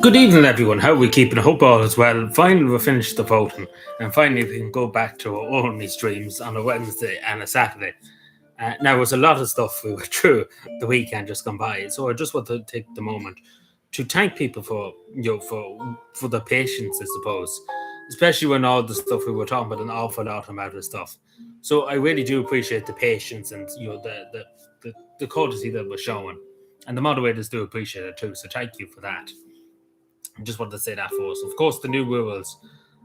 Good evening, everyone. How are we keeping? I hope all is well. Finally, we finished the voting, and finally, we can go back to our only streams on a Wednesday and a Saturday. Now, there was a lot of stuff we were through the weekend just gone by, so I just want to take the moment to thank people for for the patience, I suppose, especially when all the stuff we were talking about, an awful lot amount of stuff. So I really do appreciate the patience and the courtesy that was shown, and the moderators do appreciate it too. So thank you for that. I just wanted to say that for us. Of course, the new rules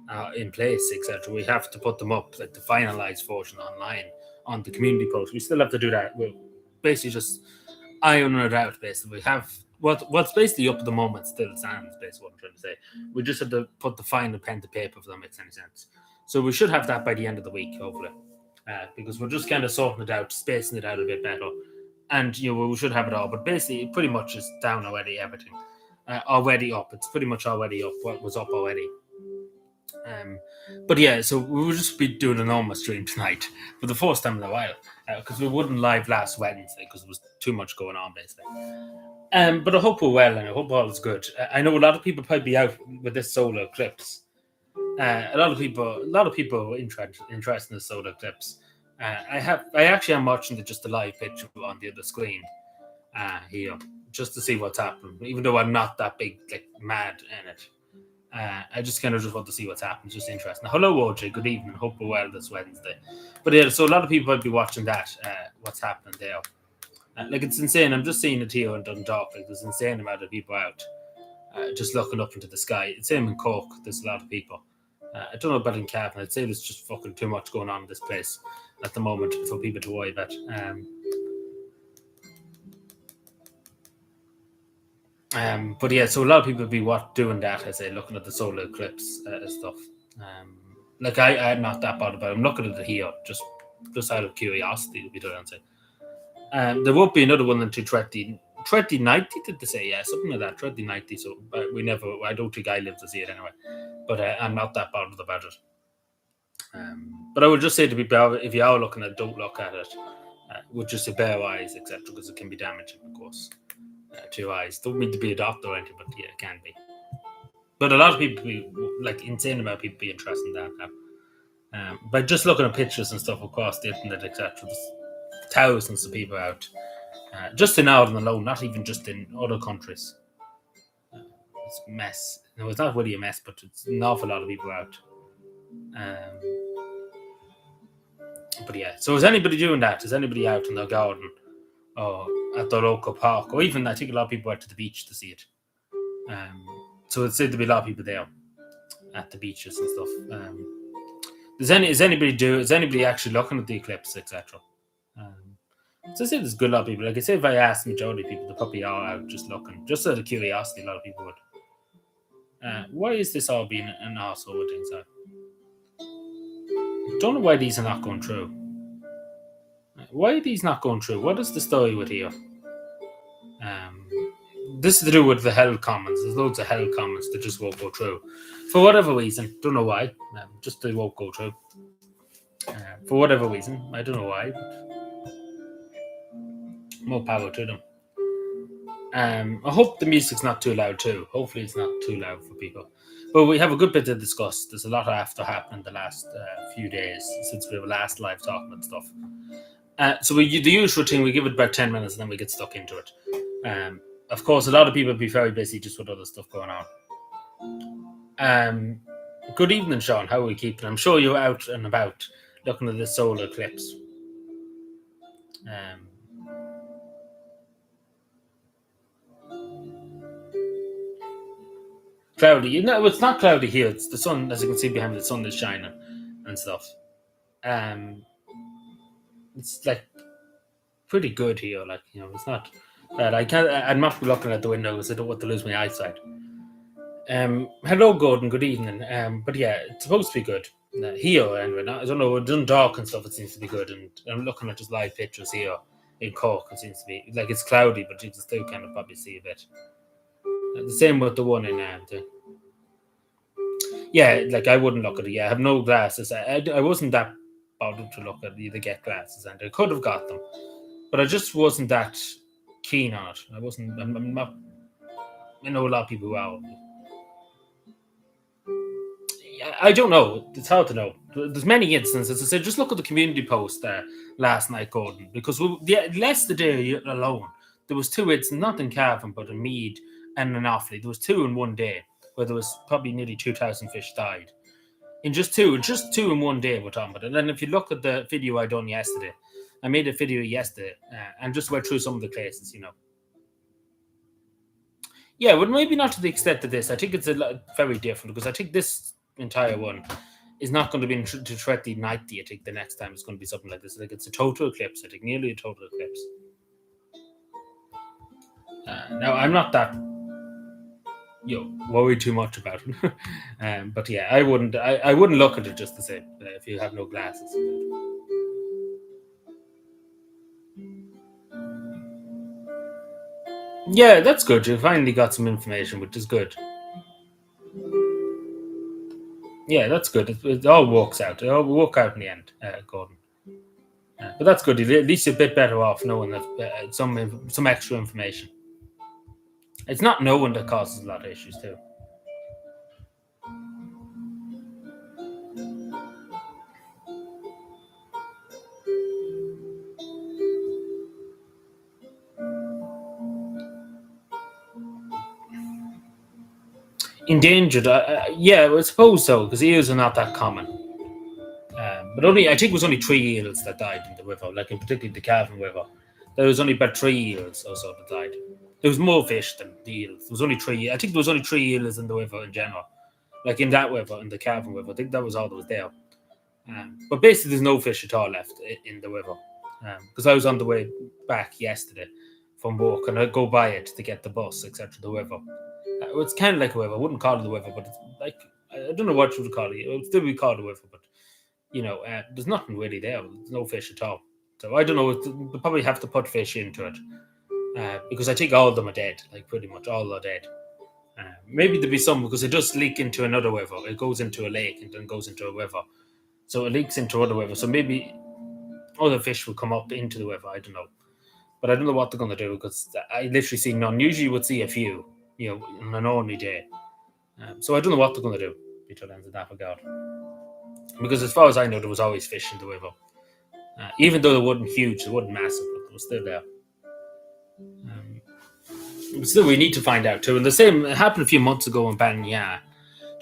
are in place, etc. We have to put them up, like the finalized version online on the community post. We still have to do that. We're basically just ironing it out. Basically, we have what's basically up at the moment still stands. Basically, what I'm trying to say. We just have to put the final pen to paper if that makes any sense. So we should have that by the end of the week, hopefully, because we're just kind of sorting it out, spacing it out a bit better, and we should have it all. But basically, pretty much is down already. Everything already up. It's pretty much already up. What was up already. But yeah, so we will just be doing a normal stream tonight for the first time in a while because we wouldn't live last Wednesday because there was too much going on basically. But I hope we're well and I hope all is good. I know a lot of people probably be out with this solar eclipse. A lot of people are interested in the solar eclipse. I actually am watching just the live picture on the other screen here just to see what's happening. Even though I'm not that big, like mad in it. I just kind of just want to see what's happening. It's just interesting. Hello, OJ. Good evening. Hope we're well this Wednesday. But yeah, so a lot of people might be watching that. What's happening there? Like it's insane. I'm just seeing it here in Dundalk. Like there's an insane amount of people out, just looking up into the sky. It's same in Cork. There's a lot of people. I don't know about in Cavan. I'd say there's just fucking too much going on in this place at the moment for people to worry about. But yeah, so a lot of people be doing that, I say, looking at the solar eclipse stuff. Like I'm not that bothered about it. I'm looking at it here, just out of curiosity, to be honest. There won't be another one until 2090, did they say? Yeah, something like that, 2090. So I don't think I live to see it anyway. But I'm not that bothered about it. But I would just say to people, if you are looking at it, don't look at it with just your bare eyes, etc., because it can be damaging, of course. To your eyes. Don't mean to be a doctor or anything, but yeah, it can be. But a lot of people insane amount of people be interested in that now. By just looking at pictures and stuff across the internet, etc., there's thousands of people out. Just in Ireland alone, not even just in other countries. It's a mess. No, it's not really a mess, but it's an awful lot of people out. But yeah, so is anybody doing that? Is anybody out in their garden or at the local park, or even I think a lot of people went to the beach to see it. So it's said to be a lot of people there at the beaches and stuff. Is anybody actually looking at the eclipse, etc.? So I say there's a good lot of people. Like I say, if I asked the majority of people, they probably are out just looking, just out of curiosity. A lot of people would. Why is this all being an arsehole with things? Don't know why these are not going through. Why are these not going through? What is the story with here? This is to do with the hell comments. There's loads of hell comments that just won't go through. For whatever reason. Don't know why. Just they won't go through. For whatever reason. I don't know why. But more power to them. I hope the music's not too loud too. Hopefully it's not too loud for people. But we have a good bit to discuss. There's a lot after happened the last few days since we were last live talking and stuff. So we the usual thing, we give it about 10 minutes and then we get stuck into it. Of course, a lot of people be very busy just with other stuff going on. Good evening, Sean. How are we keeping? I'm sure you're out and about looking at this solar eclipse. Cloudy. No, it's not cloudy here. It's the sun, as you can see behind me, the sun is shining and stuff. It's like pretty good here. Like, it's not bad. I'm not looking at the window because I don't want to lose my eyesight. Hello, Gordon. Good evening. But yeah, it's supposed to be good here. Anyway, I don't know. Dundalk and stuff. It seems to be good. And I'm looking at just live pictures here in Cork. It seems to be like it's cloudy, but you can still kind of probably see a bit. The same with the one in yeah, like I wouldn't look at it. Yeah, I have no glasses. I wasn't that bothered to look at either get glasses, and I could have got them, but I just wasn't that keen on it. I'm not. I know a lot of people who are. I don't know. It's hard to know. There's many instances. I said, just look at the community post last night, Gordon, because the day alone, there was 2 incidents, not in Cavan, but in Mead and in Offaly. There was 2 in one day, where there was probably nearly 2,000 fish died. In just two in one day, we're talking about. And then if you look at the video I done yesterday, I made a video yesterday and just went through some of the cases, Yeah, but maybe not to the extent of this. I think it's very different because I think this entire one is not going to be to directly 90. I think the next time it's going to be something like this. Like it's a total eclipse. I think nearly a total eclipse. Now I'm not that worried too much about it. But yeah, I wouldn't look at it just the same if you have no glasses. Yeah, that's good. You finally got some information, which is good. Yeah, that's good. It all works out. It all will work out in the end, Gordon. But that's good. At least you're a bit better off knowing that some extra information. It's not knowing that causes a lot of issues too. Endangered, yeah, I suppose so, because eels are not that common. But I think it was only 3 eels that died in the river, like in particularly the Cavan River. There was only about 3 eels or so that died. There was more fish than the eels. There was only 3. I think there was only 3 eels in the river in general. Like in that river, in the Cavan River. I think that was all that was there. But basically, there's no fish at all left in the river. Because I was on the way back yesterday from work, and I'd go by it to get the bus, etc. The river. It's kind of like a river. I wouldn't call it a river, but it's like I don't know what you would call it. It would still be called a river, but there's nothing really there. There's no fish at all. So I don't know. They'll probably have to put fish into it because I think all of them are dead. Like pretty much all are dead. Maybe there'll be some because it does leak into another river. It goes into a lake and then goes into a river. So it leaks into other rivers. So maybe other fish will come up into the river. I don't know. But I don't know what they're going to do because I literally see none. Usually you would see a few, on an ordinary day. So I don't know what they're going to do, in that regard. Because as far as I know, there was always fish in the river. Even though they weren't huge, they weren't massive, but they were still there. Still, we need to find out too. And the same happened a few months ago in Banya,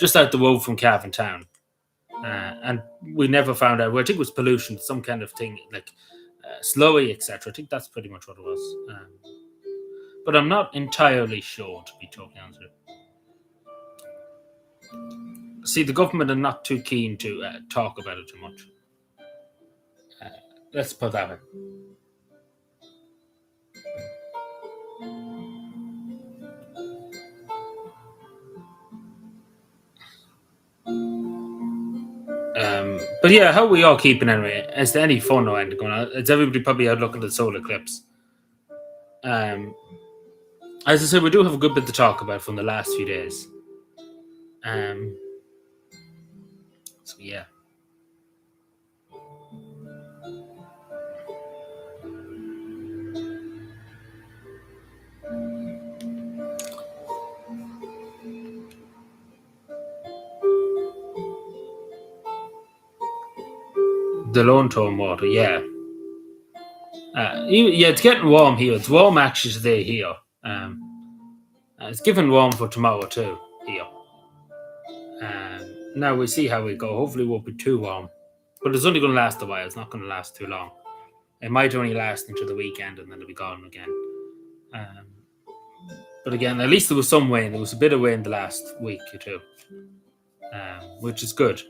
just out the road from Cavan Town. And we never found out. Well, I think it was pollution, some kind of thing, like slurry, etc. I think that's pretty much what it was. But I'm not entirely sure, to be totally honest with you. See, the government are not too keen to talk about it too much. Let's put that way. But yeah, how are we all keeping anyway? Is there any fun or anything going on? Is everybody probably out looking at the solar eclipse? As I said, we do have a good bit to talk about from the last few days. So yeah. The Lone Tone water, yeah. Yeah, it's getting warm here. It's warm actually today here. It's getting warm for tomorrow too here. Now we'll see how we go. Hopefully it won't be too warm. But it's only going to last a while. It's not going to last too long. It might only last until the weekend and then it'll be gone again. But again, at least there was some rain. There was a bit of rain the last week or two, which is good.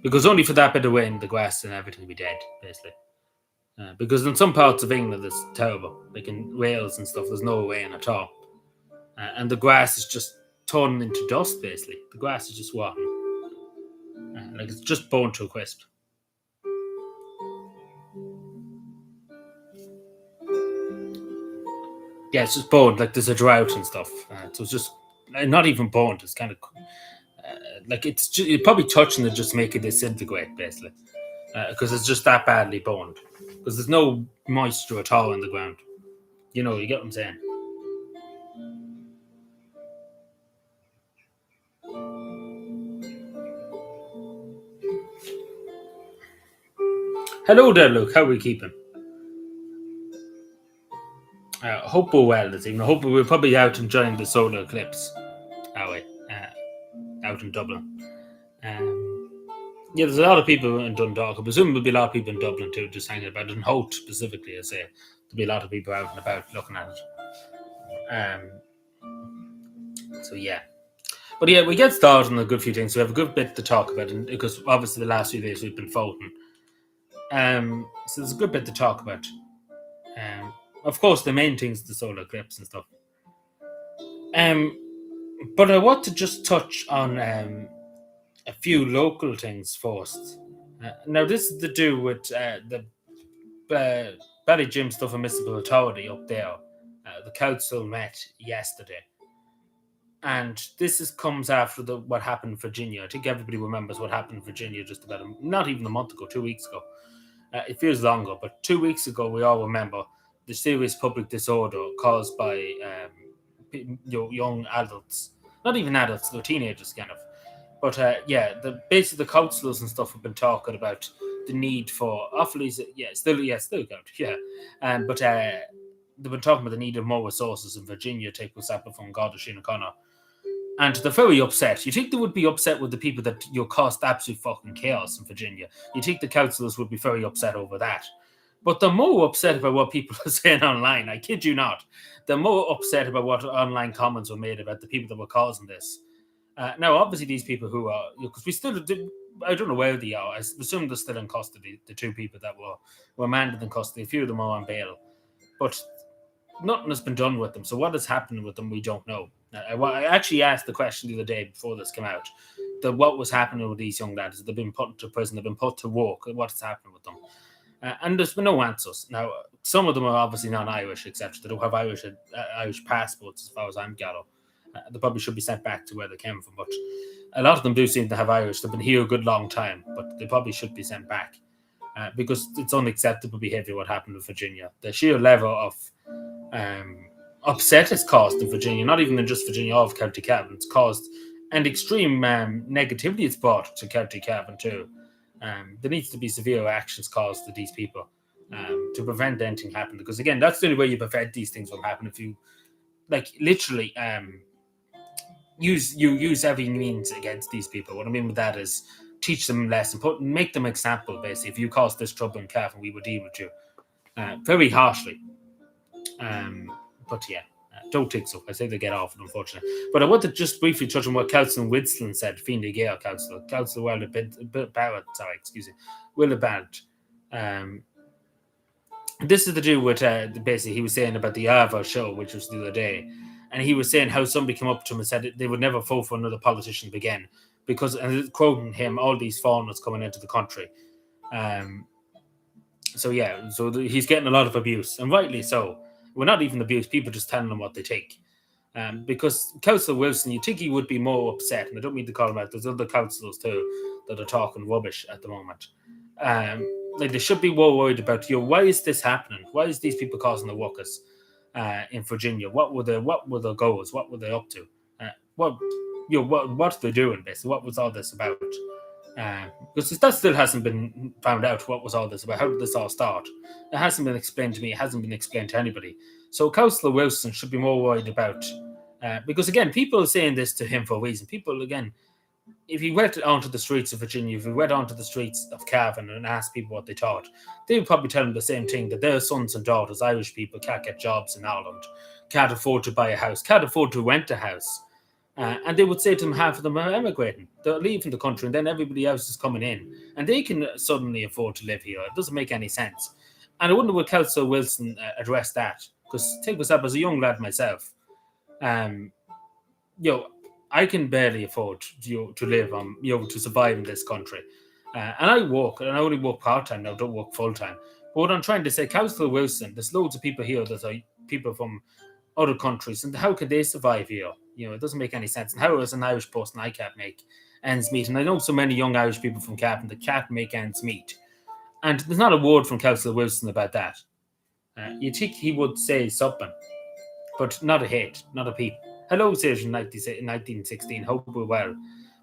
Because only for that bit of rain, the grass and everything will be dead, basically. Because in some parts of England, it's terrible. Like in Wales and stuff, there's no rain at all. And the grass is just turning into dust, basically. The grass is just rotten. Like it's just burned to a crisp. Yeah, it's just burned. Like there's a drought and stuff. So it's just not even burned. It's kind of like it's probably touching it just to make it disintegrate, basically. Because it's just that badly burned. Because there's no moisture at all in the ground. You get what I'm saying. Hello there, Luke. How are we keeping? Hope we're well this evening. I hope we're probably out enjoying the solar eclipse. Are we? Out in Dublin. Um, yeah, there's a lot of people in Dundalk. I presume there'll be a lot of people in Dublin too, just hanging about. In Holt specifically, I say there'll be a lot of people out and about looking at it. So yeah. But yeah, we get started on a good few things. We have a good bit to talk about, and because obviously the last few days we've been voting. So there's a good bit to talk about. Um, of course, the main things, the solar eclipse and stuff. Um, but I want to just touch on a few local things first. Now, this is to do with the Barry Jim Stuff and Municipal Authority up there. The council met yesterday. And comes after what happened in Virginia. I think everybody remembers what happened in Virginia just about not even a month ago, 2 weeks ago. It feels longer, but 2 weeks ago, we all remember the serious public disorder caused by young adults, not even adults, they're teenagers, kind of. But basically the councillors and stuff have been talking about the need for awfully, still going, yeah. But they've been talking about the need of more resources in Virginia. Take example from Garda Síochána O'Connor. And they're very upset. You think they would be upset with the people that caused absolute fucking chaos in Virginia. You think the councillors would be very upset over that. But they're more upset about what people are saying online. I kid you not. They're more upset about what online comments were made about the people that were causing this. Now, obviously, these people who are, because we still, I don't know where they are. I assume they're still in custody, the two people that were remanded in custody. A few of them are on bail. But nothing has been done with them. So what has happened with them, we don't know. I actually asked the question the other day before this came out, that what was happening with these young lads. They've been put into prison, they've been put to work. What's happened with them? And there's been no answers. Now, some of them are obviously non-Irish, except they don't have Irish passports, as far as I'm gather. They probably should be sent back to where they came from. But a lot of them do seem to have Irish. They've been here a good long time, but they probably should be sent back. Because it's unacceptable behaviour what happened in Virginia. The sheer level of upset it's caused in Virginia, not even in just Virginia, all of County Cavan, it's caused, and extreme negativity it's brought to County Cavan too. There needs to be severe actions caused to these people to prevent anything happening. Because again, that's the only way you prevent these things from happening. If you literally use every means against these people. What I mean with that is teach them a lesson, make them example. Basically, if you cause this trouble in Cavan, we will deal with you very harshly. But yeah, don't think so. I say they get off it, unfortunately. But I want to just briefly touch on what Councillor Winston said, Fine Gael Councillor Wilder Barrett, Wilder Barrett. This is to do with basically he was saying about the Ava show, which was the other day, and he was saying how somebody came up to him and said they would never vote for another politician again because, and quoting him, all these foreigners coming into the country. So he's getting a lot of abuse, and rightly so. Well, not even abuse, people just telling them what they think. Because Councillor Wilson, you think he would be more upset, and I don't mean to call him out, there's other councillors too that are talking rubbish at the moment. They should be more worried about, why is this happening? Why is these people causing the ruckus in Virginia? What were their goals? What were they up to? What are they doing, basically? What was all this about? Because that still hasn't been found out. What was all this about? How did this all start? It hasn't been explained to me. It hasn't been explained to anybody. So Councillor Wilson should be more worried about, because again, people are saying this to him for a reason. People, again, if he went onto the streets of Virginia, if he went onto the streets of Cavan and asked people what they thought, they would probably tell him the same thing, that their sons and daughters, Irish people, can't get jobs in Ireland, can't afford to buy a house, can't afford to rent a house. And they would say to him, half of them are emigrating. They're leaving the country, and then everybody else is coming in. And they can suddenly afford to live here. It doesn't make any sense. And I wonder would Councillor Wilson address that? Because take this up as a young lad myself. I can barely afford to live on, to survive in this country. And I work, and I only work part-time now, don't work full-time. But what I'm trying to say, Councillor Wilson, there's loads of people here that are people from other countries, and how could they survive here? It doesn't make any sense. And how, as an Irish person, I can't make ends meet? And I know so many young Irish people from Cavan that can't make ends meet. And there's not a word from Councillor Wilson about that. You'd think he would say something, but not a hit, not a peep. Hello, Adrian, 1916, hope we're well.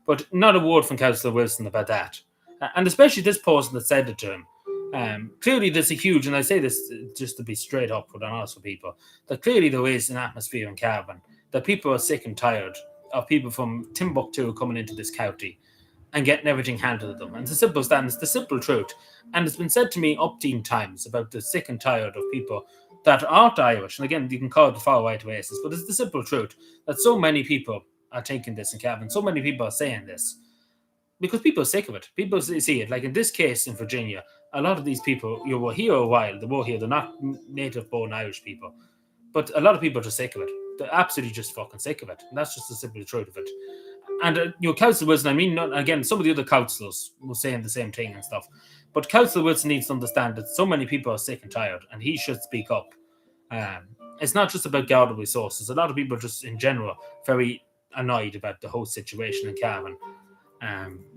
But not a word from Councillor Wilson about that. And especially this person that said it to him. Clearly, there's a huge, and I say this just to be straight up and honest with people, that clearly there is an atmosphere in Cavan that people are sick and tired of people from Timbuktu coming into this county and getting everything handed to them. And it's the simple stand, it's the simple truth. And it's been said to me upteen times about the sick and tired of people that aren't Irish. And again, you can call it the far right oasis, but it's the simple truth that so many people are taking this in Cavan. So many people are saying this because people are sick of it. People see it. Like in this case in Virginia, a lot of these people, you were here a while, they were here, they're not native born Irish people. But a lot of people are just sick of it. They're absolutely just fucking sick of it. And that's just the simple truth of it. And Councillor Wilson, I mean, again, some of the other councillors were saying the same thing and stuff. But Councillor Wilson needs to understand that so many people are sick and tired, and he should speak up. It's not just about guarded resources. A lot of people are just, in general, very annoyed about the whole situation in Cavan.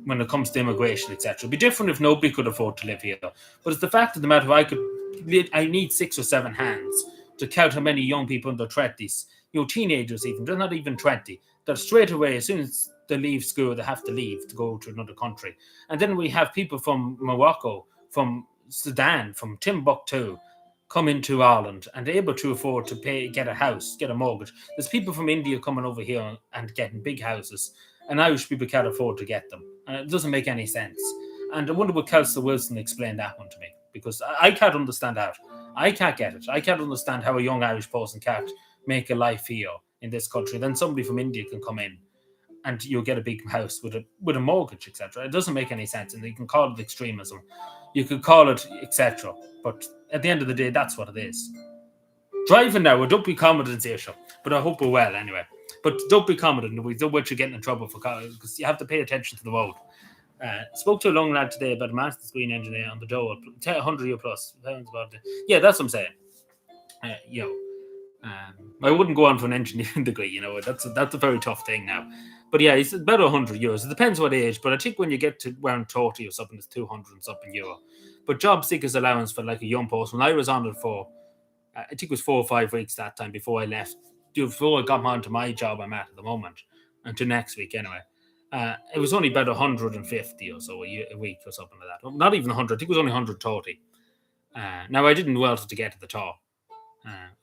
When it comes to immigration, etc. It'd be different if nobody could afford to live here. But it's the fact of the matter, I need 6 or 7 hands to count how many young people in their 20s, teenagers even, they're not even 20, that straight away, as soon as they leave school, they have to leave to go to another country. And then we have people from Morocco, from Sudan, from Timbuktu, come into Ireland and able to afford to get a house, get a mortgage. There's people from India coming over here and getting big houses, and Irish people can't afford to get them. And it doesn't make any sense. And I wonder what Councillor Wilson explained that one to me, because I can't understand that. I can't get it. I can't understand how a young Irish person can't make a life here in this country. Then somebody from India can come in and you'll get a big house with a mortgage, etc. It doesn't make any sense. And you can call it extremism. You could call it etc. But at the end of the day, that's what it is. Driving now, we don't be confident here, but I hope we're well anyway. But don't be confident. We don't want you getting in trouble because you have to pay attention to the road. Spoke to a young lad today about a master's degree in engineering on the Dole, 100 year plus. Yeah, that's what I'm saying. I wouldn't go on for an engineering degree. That's a very tough thing now. But yeah, it's about 100 euros. It depends what age, but I think when you get to around 30 or something, it's 200 and something euro. But job seekers allowance for like a young person, when I was on it for, I think it was 4 or 5 weeks that time before I left, before I got on to my job I'm at the moment, until next week anyway. It was only about 150 or so a week or something like that. Not even 100. I think it was only 130. Now I didn't well to get to the top.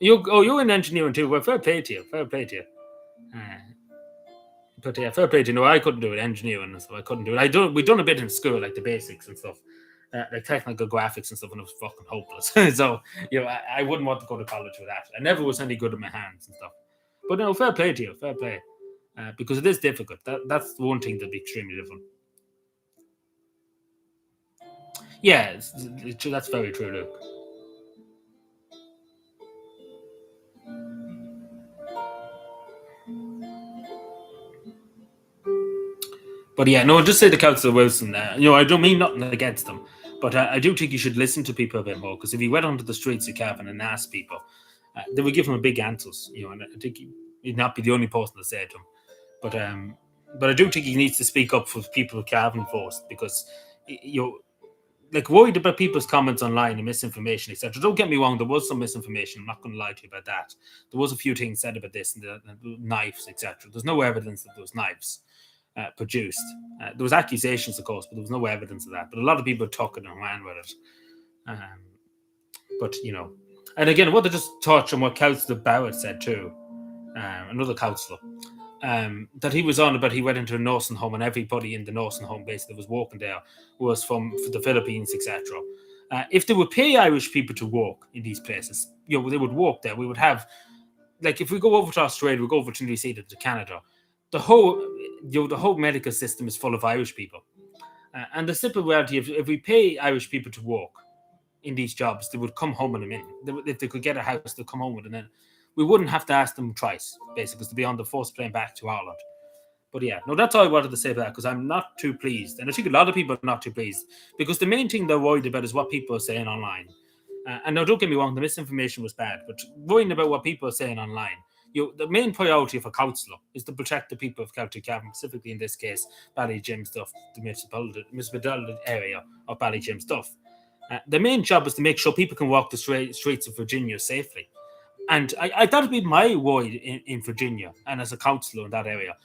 You're in engineering too. Well, fair play to you. But yeah, fair play to you. No, I couldn't do it engineering, so I couldn't do it. We done a bit in school, like the basics and stuff, like technical graphics and stuff, and it was fucking hopeless. So I wouldn't want to go to college with that. I never was any good at my hands and stuff. But no, fair play to you. Fair play. Because it is difficult. That's the one thing that'd be extremely difficult. Yeah, that's very true, Luke. But yeah, no, just say to Councillor Wilson, I don't mean nothing against them, but I do think you should listen to people a bit more, because if he went onto the streets of Cavan and asked people, they would give him a big answers, and I think he'd not be the only person to say it to him. But I do think he needs to speak up for people of Cavan first, because worried about people's comments online and misinformation, etc. Don't get me wrong, there was some misinformation. I'm not going to lie to you about that. There was a few things said about this and the knives, etc. There's no evidence that there was knives produced. There was accusations, of course, but there was no evidence of that. But a lot of people took it and ran with it. But and again, I want to just touch on what Councillor Barrett said too, another councillor. That he was on about, he went into a nursing home and everybody in the nursing home basically was working there was from the Philippines, etc. If they would pay Irish people to work in these places, they would work there. We would have, like, if we go over to Australia, we go over to New Zealand, to Canada, the whole medical system is full of Irish people. And the simple reality, if we pay Irish people to work in these jobs, they would come home in a minute. If they could get a house, they'd come home with it. And we wouldn't have to ask them twice, basically, to be on the first plane back to Ireland. But yeah, no, that's all I wanted to say about that, because I'm not too pleased. And I think a lot of people are not too pleased, because the main thing they're worried about is what people are saying online. And now, don't get me wrong, the misinformation was bad, but worrying about what people are saying online, the main priority of a councillor is to protect the people of County Cavan, specifically in this case, Ballygym stuff, the municipality area of Ballygym stuff. The main job is to make sure people can walk the streets of Virginia safely. And I that'd be my worry in Virginia, and as a councillor in that area.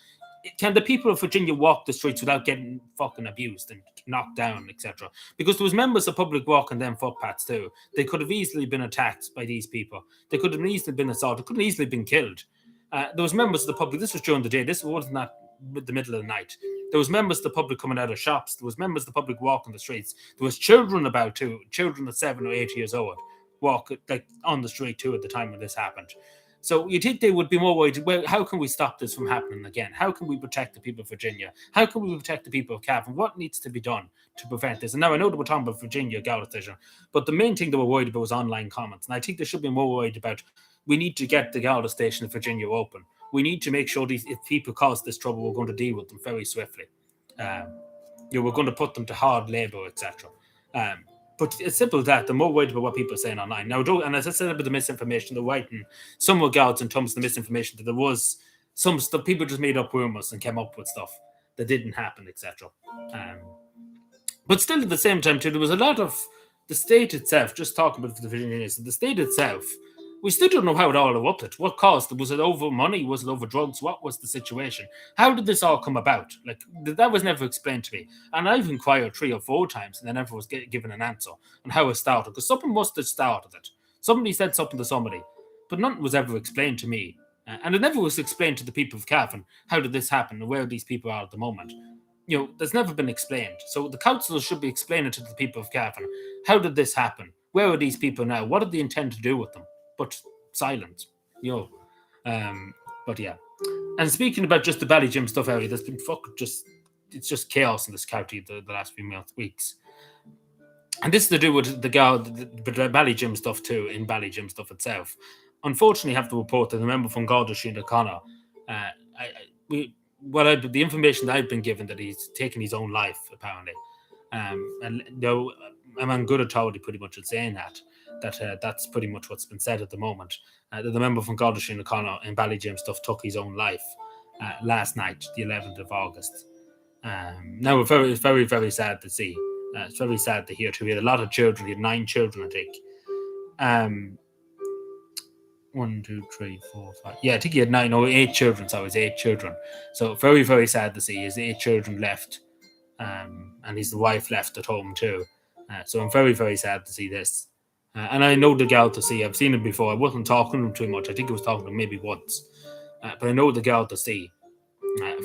can the people of Virginia walk the streets without getting fucking abused and knocked down, etc.? Because there was members of public walking them footpaths too. They could have easily been attacked by these people. They could have easily been assaulted. Could have easily been killed. There was members of the public. This was during the day. This wasn't that the middle of the night. There was members of the public coming out of shops. There was members of the public walking the streets. There was children about too. Children at 7 or 8 years old walk like on the street too at the time when this happened. So you think they would be more worried, well, how can we stop this from happening again? How can we protect the people of Virginia? How can we protect the people of Cavan? What needs to be done to prevent this? And now I know they were talking about Virginia Gala decision, but the main thing they were worried about was online comments. And I think they should be more worried about, we need to get the Gala station in Virginia open. We need to make sure if people cause this trouble, we're going to deal with them very swiftly. We're going to put them to hard labour, etc. But it's simple as that. They're more worried about what people are saying online. Now, and as I said about the misinformation, they're writing some regards in terms of the misinformation that there was some stuff, people just made up rumours and came up with stuff that didn't happen, etc. But still at the same time, too, there was a lot of the state itself, just talking about the Virginians, the state itself, we still don't know how it all erupted. What caused it? Was it over money? Was it over drugs? What was the situation? How did this all come about? Like, that was never explained to me. And I've inquired 3 or 4 times and I never was given an answer on how it started. Because someone must have started it. Somebody said something to somebody. But nothing was ever explained to me. And it never was explained to the people of Cavan. How did this happen and where these people are at the moment? There's never been explained. So the council should be explaining to the people of Cavan. How did this happen? Where are these people now? What did they intend to do with them? But silent, but yeah. And speaking about just the Ballygym stuff area, there's been it's just chaos in this county the last few weeks. And this is to do with the Ballygym stuff too, in Ballygym stuff itself. Unfortunately, I have to report that the member from Garda O'Connor, the information that I've been given that he's taken his own life, apparently. And I'm on good authority pretty much at saying that. That's pretty much what's been said at the moment. That the member from Garda O'Connor in Ballygym stuff took his own life last night, the 11th of August. Now, it's very, very, very sad to see. It's very sad to hear too. He had a lot of children. He had 9 children, I think. 1, 2, 3, 4, 5. Yeah, I think he had 8 children. So it was 8 children. So very, very sad to see his 8 children left, and his wife left at home too. So I'm very, very sad to see this. And I know the gal to see. I've seen him before. I wasn't talking to him too much. I think I was talking to him maybe once. But I know the gal to see.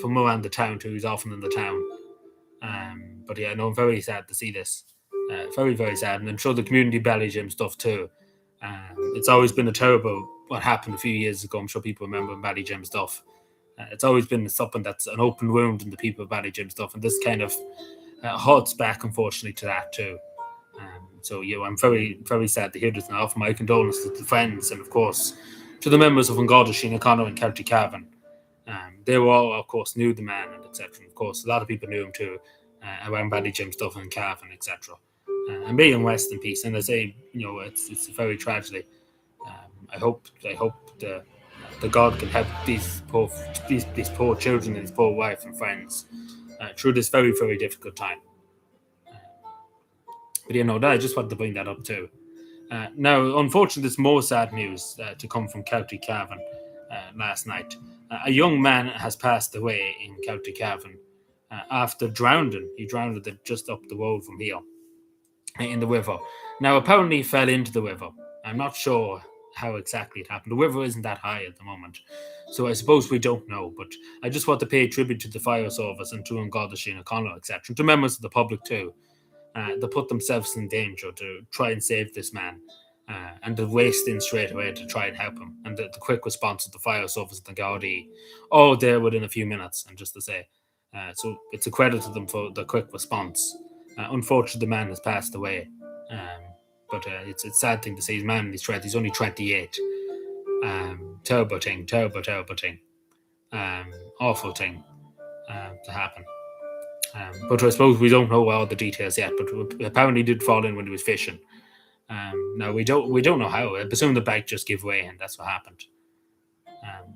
From around the town too. He's often in the town. But yeah, no, I'm very sad to see this. Very, very sad. And I'm sure the community Ballygym stuff too. It's always been a terrible what happened a few years ago. I'm sure people remember Ballygym stuff. It's always been something that's an open wound in the people of Ballygym stuff. And this kind of hurts back, unfortunately, to that too. So, I'm very, very sad to hear this and I offer my condolences to the friends and, of course, to the members of Garda O'Connor and County Cavan. They were all, of course, knew the man and etc. And, of course, a lot of people knew him too around Ballygym stuff and Cavan, etc. And may him rest in peace. And I say, it's a very tragedy. I hope the God can help these poor children and his poor wife and friends through this very, very difficult time. But I just wanted to bring that up too. Now, unfortunately, there's more sad news to come from County Cavan last night. A young man has passed away in County Cavan after drowning. He drowned just up the road from here in the river. Now, apparently, he fell into the river. I'm not sure how exactly it happened. The river isn't that high at the moment, so I suppose we don't know. But I just want to pay tribute to the fire service and to Garda O'Connor, etc., and to members of the public too. They put themselves in danger to try and save this man, and they raced in straight away to try and help him. And the quick response of the fire service and the Gardaí, all there within a few minutes. And just to say, so it's a credit to them for the quick response. Unfortunately, the man has passed away, but it's a sad thing to see. His man in his 20s, he's only 28. Terrible thing, awful thing to happen. But I suppose we don't know all the details yet. But apparently, he did fall in when he was fishing. Now we don't know how. I presume the bike just gave way, and that's what happened.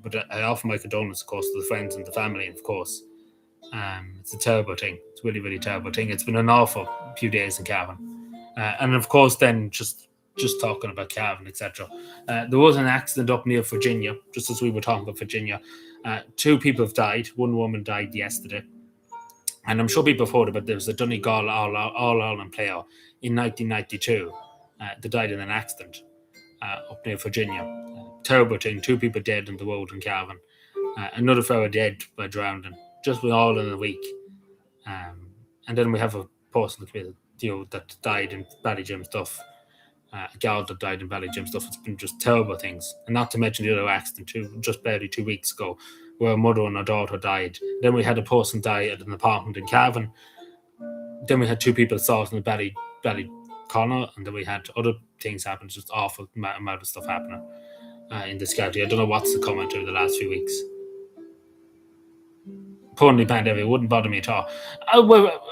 But I offer my condolences, of course, to the friends and the family, and of course, it's a terrible thing. It's really, really terrible thing. It's been an awful few days in Cavan, and of course, then just just talking about cavan, etc. There was an accident up near Virginia, just as we were talking about Virginia. 2 people have died. 1 woman died yesterday. And I'm sure people have heard about there was a Donegal All-Ireland player in 1992 that died in an accident up near Virginia. Terrible thing. 2 people dead on the road in Cavan. Another fellow dead by drowning. Just all in a week. And then we have a person that died in Ballygym stuff. A gal that died in Ballygym stuff. It's been just terrible things. And not to mention the other accident just barely 2 weeks ago, where a mother and her daughter died. Then we had a person die at an apartment in Cavan. Then we had 2 people assaulted in the Ballyconnor, and then we had other things happen, just awful amount of stuff happening in this county. I don't know what's coming through the last few weeks. Purely pandemic, it wouldn't bother me at all. I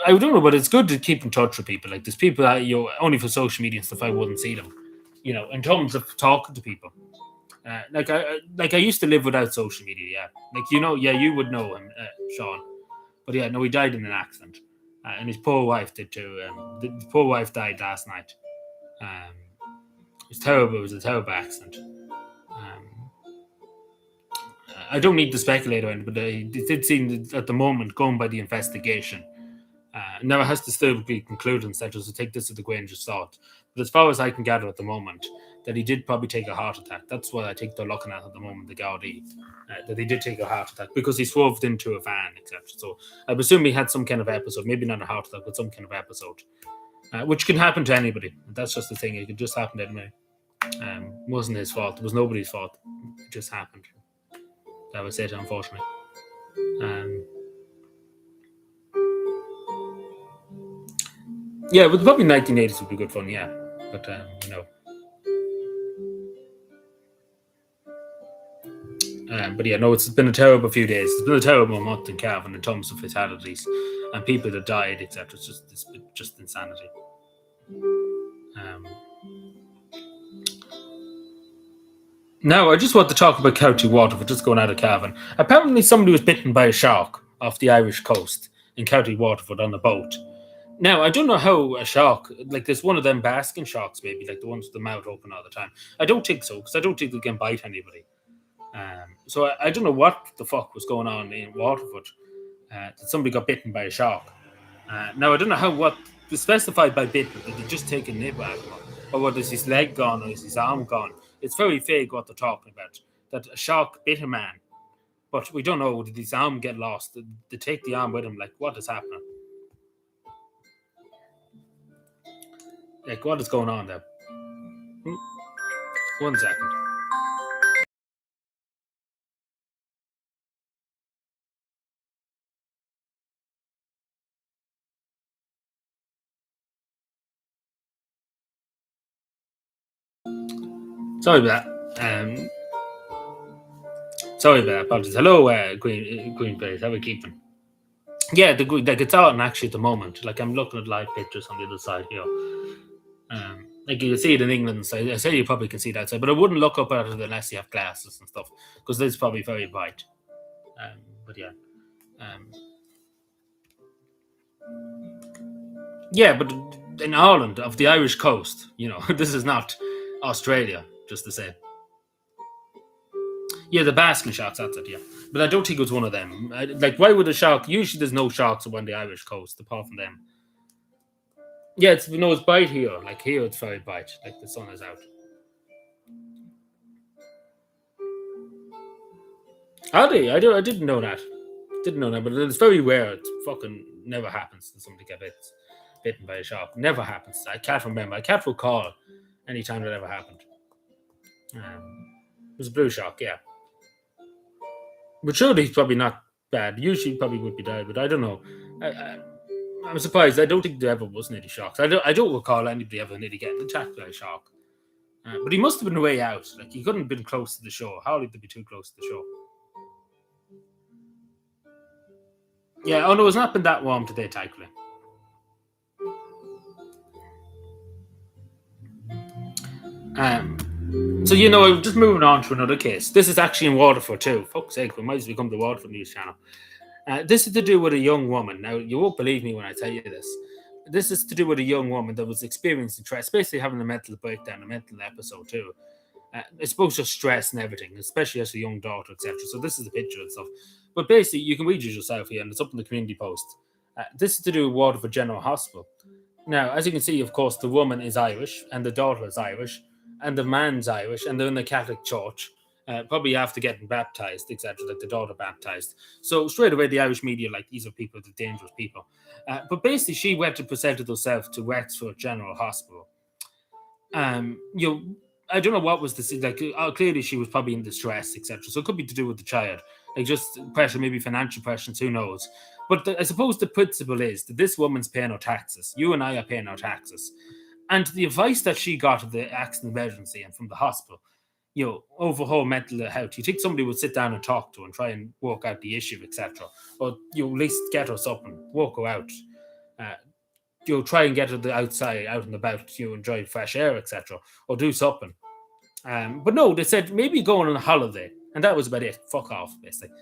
don't know, but it's good to keep in touch with people. Like, there's people that only for social media and stuff, I wouldn't see them. In terms of talking to people. I used to live without social media, yeah. You would know him, Sean. But yeah, no, he died in an accident. And his poor wife did too. The poor wife died last night. It was terrible. It was a terrible accident. I don't need to speculate on it, but it did seem that at the moment, going by the investigation, now it has to still be concluded, etc. So take this with a grain of salt. But as far as I can gather at the moment, that he did probably take a heart attack. That's what I think they're looking at the moment, the Gaudi, that he did take a heart attack because he swerved into a van, etc. So I presume he had some kind of episode, maybe not a heart attack, but some kind of episode, which can happen to anybody. That's just the thing. It could just happen to anybody. It wasn't his fault. It was nobody's fault. It just happened. That was it, unfortunately. Yeah, but probably 1980s would be good fun, yeah. But, but yeah, no, it's been a terrible few days. It's been a terrible month in Cavan in terms of fatalities and people that died, etc. It's just insanity. Now, I just want to talk about County Waterford, just going out of Cavan. Apparently, somebody was bitten by a shark off the Irish coast in County Waterford on a boat. Now, I don't know how a shark, like there's one of them basking sharks, maybe, like the ones with the mouth open all the time. I don't think so, because I don't think they can bite anybody. So I don't know what the fuck was going on in Waterford. That somebody got bitten by a shark. Now, I don't know what was specified by bitten. Did they just take a nib out of him? Or what, is his leg gone or is his arm gone? It's very vague what they're talking about. That a shark bit a man. But we don't know, did his arm get lost? Did they take the arm with him? Like, what is happening? Like, what is going on there? 1 second. Sorry about that. Apologies. Hello, Green Face. How are we keeping? Yeah, like it's out actually at the moment. Like I'm looking at live pictures on the other side here. Like you can see it in England. So I say you probably can see that side, but I wouldn't look up at it unless you have glasses and stuff, because it's probably very bright. But yeah. Yeah, but in Ireland, of the Irish coast, this is not Australia, just to say. Yeah, the basking sharks, that's it, yeah. But I don't think it was one of them. Why would a shark... Usually there's no sharks on the Irish coast, apart from them. Yeah, it's bright here. Like here, it's very bright. Like the sun is out. Are they? I didn't know that. But it's very rare. It fucking never happens that somebody gets bitten by a shark. Never happens. I can't remember. I can't recall any time that ever happened. It was a blue shark, yeah. But surely he's probably not bad. Usually he probably would be dead, but I don't know. I'm surprised. I don't think there ever was any sharks. I don't recall anybody ever nearly getting attacked by a shark. But he must have been way out. Like he couldn't have been close to the shore. How did they be too close to the shore? Yeah, oh no, it's not been that warm today, thankfully. So, just moving on to another case. This is actually in Waterford too. Fuck's sake, we might as well become the Waterford News Channel. This is to do with a young woman. Now, you won't believe me when I tell you this, This is to do with a young woman that was experiencing stress, basically having a mental breakdown, a mental episode too. I suppose just stress and everything, especially as a young daughter, etc. So this is the picture and stuff. But basically, you can read it yourself here, and it's up in the community post. This is to do with Waterford General Hospital. Now, as you can see, of course, the woman is Irish, and the daughter is Irish, and the man's Irish, and they're in the Catholic Church. Probably after getting baptized, etc., like the daughter baptized. So straight away, the Irish media, like, these are people, the dangerous people. But basically, she went and presented herself to Wexford General Hospital. You know, I don't know what was the like. Clearly, she was probably in distress, etc. So it could be to do with the child, like just pressure, maybe financial pressures. Who knows? But I suppose the principle is that this woman's paying her taxes. You and I are paying our taxes, and the advice that she got of the accident emergency and from the hospital, overhaul mental health. You think somebody would sit down and talk to her and try and work out the issue, etc. Or at least get her up and walk her out. Uh, try and get her the outside, out and about, enjoy fresh air, etc., or do something. But no, they said maybe going on a holiday, and that was about it. Fuck off, basically.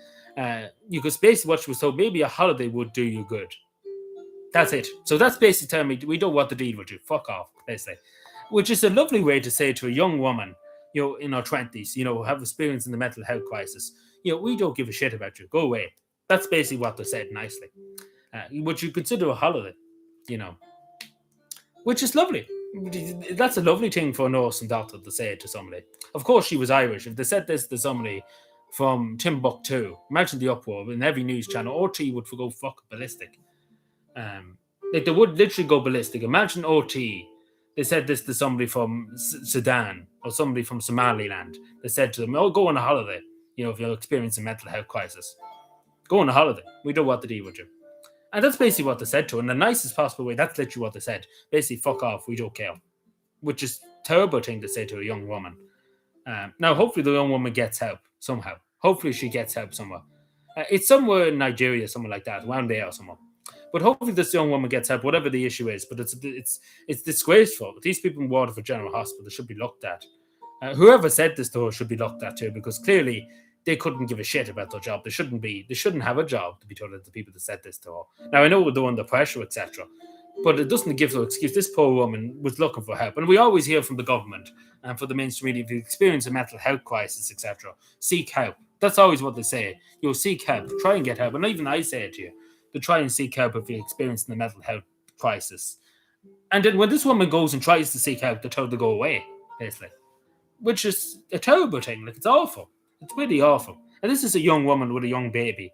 Because basically what she was told, maybe a holiday would do you good. That's it. So that's basically telling me we don't want to deal with you. Fuck off, basically. Which is a lovely way to say to a young woman, in her 20s, have experience in the mental health crisis, we don't give a shit about you. Go away. That's basically what they said nicely. Would you consider a holiday? Which is lovely. That's a lovely thing for a nurse and doctor to say to somebody. Of course, she was Irish. If they said this to somebody from Timbuktu, imagine the uproar in every news channel. RT would go fucking ballistic. Like they would literally go ballistic. Imagine RT. They said this to somebody from Sudan or somebody from Somaliland. They said to them, "Oh, go on a holiday. If you're experiencing a mental health crisis, go on a holiday. We don't want to deal with you." And that's basically what they said to her in the nicest possible way. That's literally what they said. Basically, fuck off, we don't care. Which is a terrible thing to say to a young woman. Now, hopefully the young woman gets help somehow. Hopefully she gets help somewhere. It's somewhere in Nigeria, somewhere like that, around there or somewhere. But hopefully this young woman gets help, whatever the issue is. But it's disgraceful. These people in Waterford General Hospital should be looked at. Whoever said this to her should be looked at too, because clearly they couldn't give a shit about their job. They shouldn't have a job, to be told, the people that said this to her. Now, I know they're under pressure, etc., but it doesn't give no excuse. This poor woman was looking for help. And we always hear from the government and for the mainstream media, if you experience a mental health crisis, etc., seek help. That's always what they say. Seek help. Try and get help. And even I say it to you, to try and seek help if you're experiencing a mental health crisis. And then when this woman goes and tries to seek help, they're told to go away, basically. Which is a terrible thing. Like, it's awful. It's really awful. And this is a young woman with a young baby.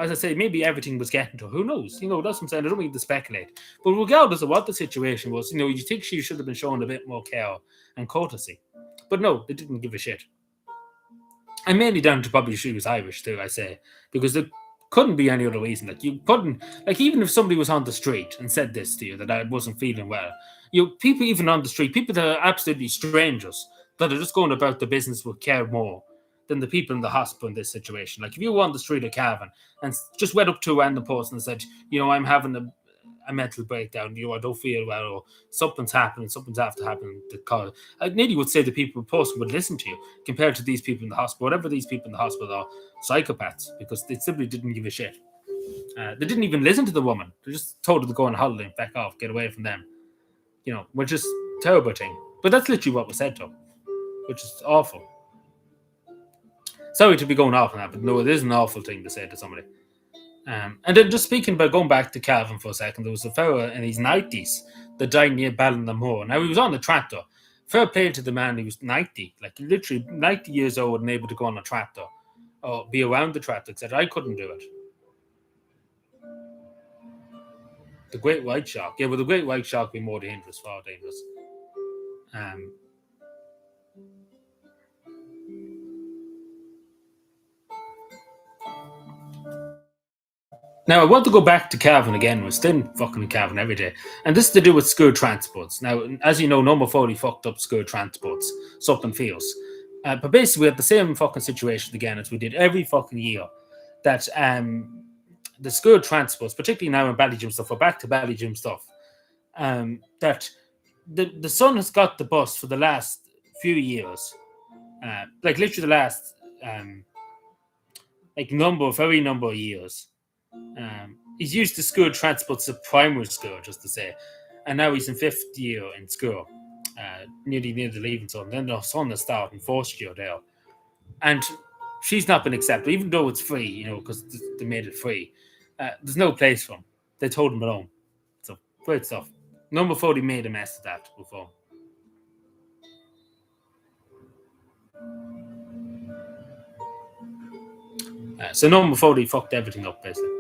As I say, maybe everything was getting to her. Who knows? That's what I'm saying. I don't mean to speculate. But regardless of what the situation was, you think she should have been shown a bit more care and courtesy. But no, they didn't give a shit. And mainly down to probably she was Irish too, I say. Because there couldn't be any other reason. Like, you couldn't, like, even if somebody was on the street and said this to you, that I wasn't feeling well, people even on the street, people that are absolutely strangers, that are just going about the business would care more than the people in the hospital in this situation. Like, if you were on the street of Cavan and just went up to a random person and said, I'm having a mental breakdown, I don't feel well, or something's happening, something's after happening, I nearly would say the person would listen to you compared to these people in the hospital. Whatever these people in the hospital are, psychopaths, because they simply didn't give a shit. They didn't even listen to the woman. They just told her to go on holiday and back off, get away from them. Which is a terrible thing. But that's literally what was said to them, which is awful. Sorry to be going off on that, but no, it is an awful thing to say to somebody. And then just speaking about going back to Cavan for a second, there was a fella in his 90s that died near Ballinamore. Now, he was on a tractor. Fair play to the man, he was 90, like literally 90 years old and able to go on a tractor or be around the tractor, etc. I couldn't do it. The great white shark. Yeah, but the great white shark would be more dangerous, far dangerous. Now, I want to go back to Cavan again. We're still fucking in Cavan every day. And this is to do with school transports. Now, as you know, Number 40 fucked up school transports, Sutton Fields. But basically, we had the same fucking situation again as we did every fucking year. That the school transports, particularly now in Ballygym stuff, we're back to Ballygym stuff, that the son has got the bus for the last few years. Like literally the last very number of years. He's used to school transport to primary school, just to say, and now he's in 5th year in school, nearly near the leaving zone. Then the son is starting 4th year there, and she's not been accepted, even though it's free, because they made it free. There's no place for him. They told him at home. So great stuff. Number 40 made a mess of that before. So number 40 fucked everything up, basically.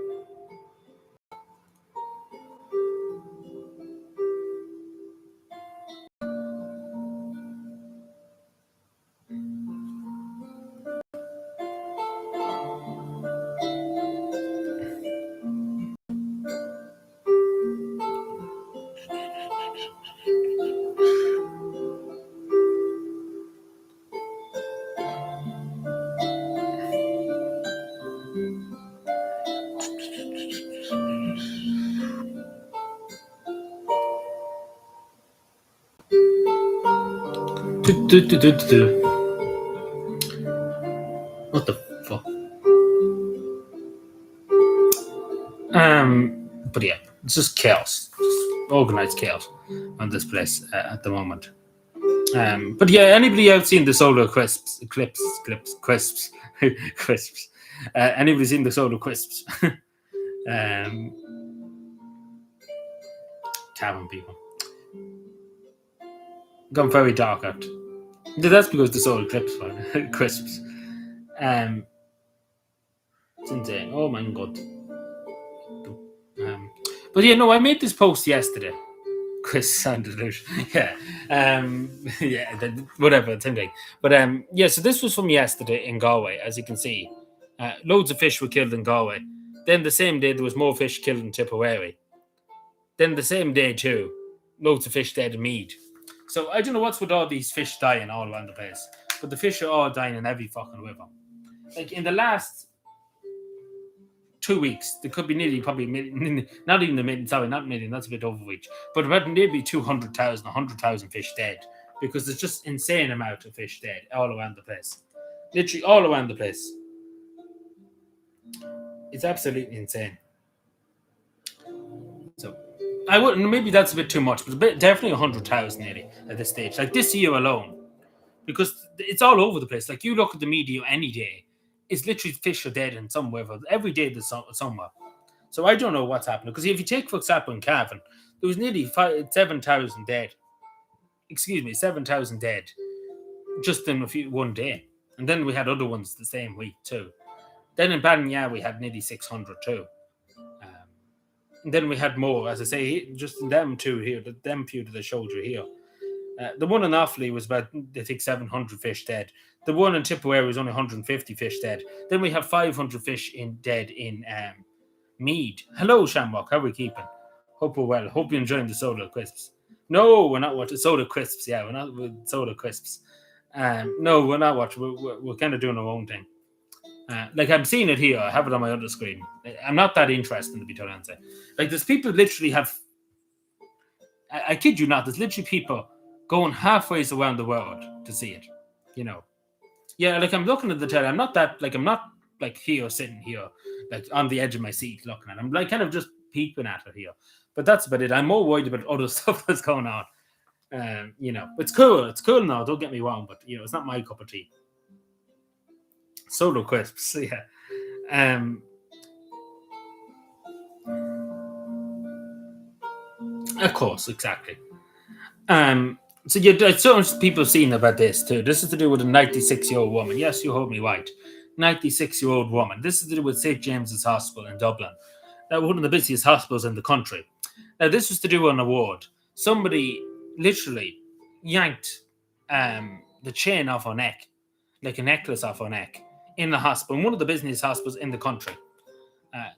What the fuck? But yeah, it's just chaos, just organized chaos on this place at the moment. But yeah, anybody out seen the solar crisps? Crisps. Anybody seen the solar crisps? Cavan people. Gone very dark out. That's because the solar crisps. It's insane. Oh my god. But yeah, no, I made this post yesterday. Chris sounded out. Yeah. Yeah, whatever, same thing. But yeah, so this was from yesterday in Galway, as you can see. Loads of fish were killed in Galway. Then the same day there was more fish killed in Tipperary. Then the same day too, loads of fish dead in Mead. So I don't know what's with all these fish dying all around the place. But the fish are all dying in every fucking river. Like in the last 2 weeks, there could be nearly probably not even a million, sorry, not a million, that's a bit overreach, but about maybe 200,000, 100,000 fish dead, because there's just insane amount of fish dead all around the place. Literally all around the place. It's absolutely insane. So I wouldn't, maybe that's a bit too much, but definitely 100,000 nearly at this stage. Like this year alone. Because it's all over the place. Like you look at the media any day, it's literally fish are dead in some river. Every day there's somewhere. So I don't know what's happening. Because if you take, for example, in Cavan, there was nearly 7,000 dead. 7,000 dead just in one day. And then we had other ones the same week too. Then in Banya we had nearly 600 too. And then we had more, as I say, just in them two here, them few that I showed you here. The one in Offaly was about, I think, 700 fish dead. The one in Tipperary was only 150 fish dead. Then we have 500 fish dead in Mead. Hello, Shamrock. How are we keeping? Hope we're well. Hope you're enjoying the soda crisps. No, we're not watching soda crisps. Yeah, we're not with soda crisps. No, we're not watching. We're kind of doing our own thing. Like I'm seeing it here. I have it on my other screen. I'm not that interested, to be totally honest. Like there's people literally have. I kid you not. There's literally people going halfway around the world to see it, Yeah, like I'm looking at the telly. I'm not like here sitting here, like on the edge of my seat looking at it. I'm like kind of just peeping at it here. But that's about it. I'm more worried about other stuff that's going on. It's cool. It's cool now. Don't get me wrong, but it's not my cup of tea. Soda crisps, yeah. Of course, exactly. So yeah, so people have seen about this too. This is to do with a 96-year-old woman. Yes, you heard me right. 96-year-old woman. This is to do with St. James's Hospital in Dublin. Now, one of the busiest hospitals in the country. Now, this was to do with an award. Somebody literally yanked the chain off her neck, like a necklace off her neck, in the hospital, in one of the busiest hospitals in the country.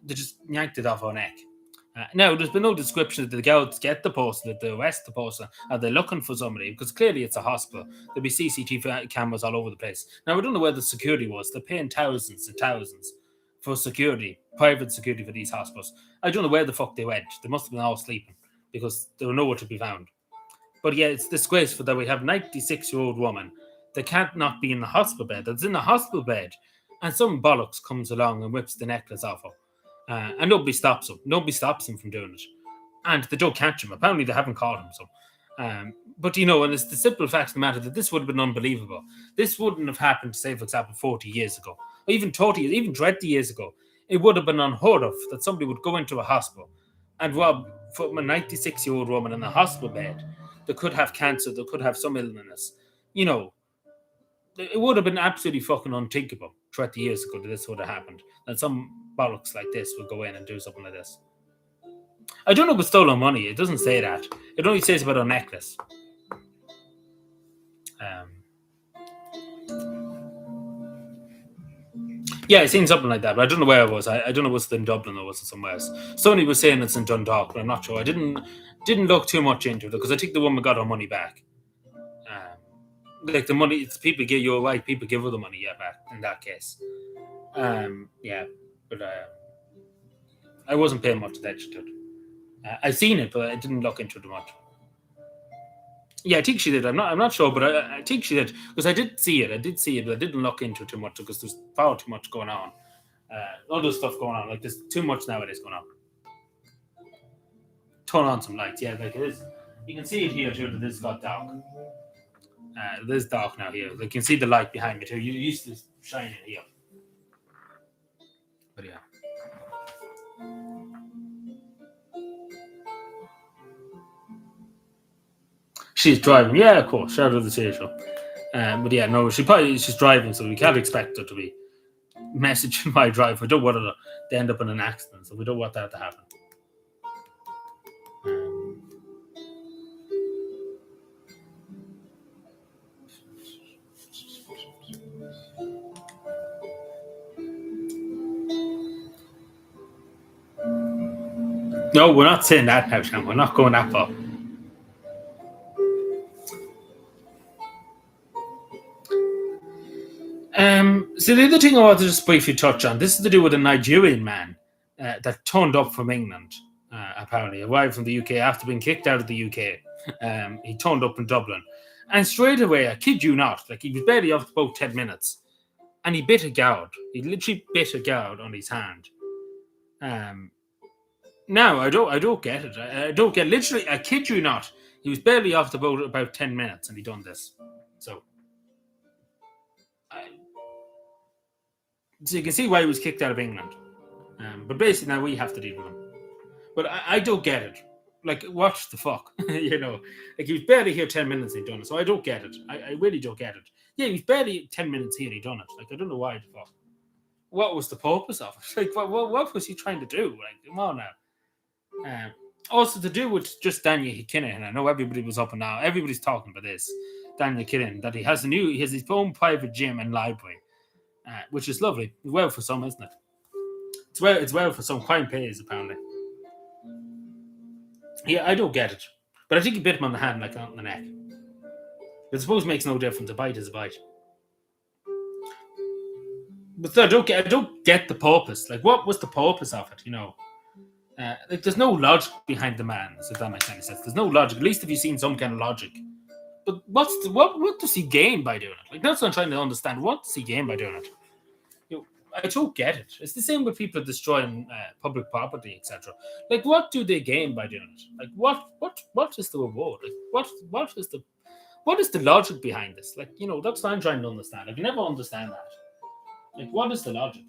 They just yanked it off her neck. Now, there's been no description that the girls get the person, that they arrest the person. Are they looking for somebody? Because clearly it's a hospital. There'll be CCTV cameras all over the place. Now, I don't know where the security was. They're paying thousands and thousands for security, private security for these hospitals. I don't know where the fuck they went. They must have been all sleeping because they were nowhere to be found. But yeah, it's disgraceful that we have a 96-year-old woman that can't not be in the hospital bed, that's in the hospital bed, and some bollocks comes along and whips the necklace off her. and nobody stops him. Nobody stops him from doing it, and they don't catch him. Apparently, they haven't caught him. So, but and it's the simple facts of the matter that this would have been unbelievable. This wouldn't have happened, say, for example, 40 years ago, or even 30 years, even 20 years ago. It would have been unheard of that somebody would go into a hospital and rob from a 96-year-old woman in a hospital bed that could have cancer, that could have some illness. You know, it would have been absolutely fucking unthinkable 20 years ago that this would have happened. And some bollocks like this would go in and do something like this. I don't know about stolen money. It doesn't say that. It only says about a necklace. Um, yeah, I seen something like that, but I don't know where it was. I don't know if it was in Dublin or was it somewhere else. Somebody was saying it's in Dundalk, but I'm not sure. I didn't look too much into it because I think the woman got her money back. Like the money, it's people give you right. People give her the money, yeah, back in that case. Yeah, but I wasn't paying much attention to it. I seen it, but I didn't look into it much. Yeah, I think she did. I'm not sure, but I think she did because I did see it. I did see it, but I didn't look into it too much because there's far too much going on. Other stuff going on. Like there's too much nowadays going on. Turn on some lights. Yeah, like it is. You can see it here too. That this got dark. It is dark now here. Like you can see the light behind me too. You used to shine it here, but yeah. She's driving. Yeah, of course. Shout out to the station. But yeah, no, she's driving, so we can't expect her to be messaging my drive. We don't want her to end up in an accident, so we don't want that to happen. Um, no, we're not saying that now, Sean. We're not going that far. So the other thing I wanted to just briefly touch on, this is to do with a Nigerian man that turned up from England, apparently, arrived from the UK after being kicked out of the UK. He turned up in Dublin. And straight away, I kid you not, like he was barely off about 10 minutes. And he bit a guard. He literally bit a guard on his hand. Um, now, I don't get it. I don't get literally, I kid you not, he was barely off the boat about 10 minutes and he done this. So, I, so you can see why he was kicked out of England. But basically, now we have to deal with him. But I don't get it. Like, what the fuck? Like he was barely here 10 minutes and he done it. So I don't get it. I really don't get it. Yeah, he was barely 10 minutes here and he done it. Like, I don't know why the fuck. What was the purpose of it? Like, what was he trying to do? Like, come on now. Also, to do with just Daniel Kinnahan, I know everybody was up and down. Everybody's talking about this. Daniel Kinnahan, that he has his own private gym and library, which is lovely. Well for some, isn't it? It's well for some. Crime pays apparently. Yeah, I don't get it, but I think he bit him on the hand, like on the neck. I suppose it makes no difference. A bite is a bite. But still, I don't get the purpose. Like, what was the purpose of it? Like, there's no logic behind the man. If that makes any sense, there's no logic. At least if you've seen some kind of logic. But what does he gain by doing it? Like, that's what I'm trying to understand. What does he gain by doing it? I don't get it. It's the same with people destroying public property, etc. Like, what do they gain by doing it? Like, what is the reward? Like, what is the logic behind this? Like, that's what I'm trying to understand. I can never understand that. Like, what is the logic?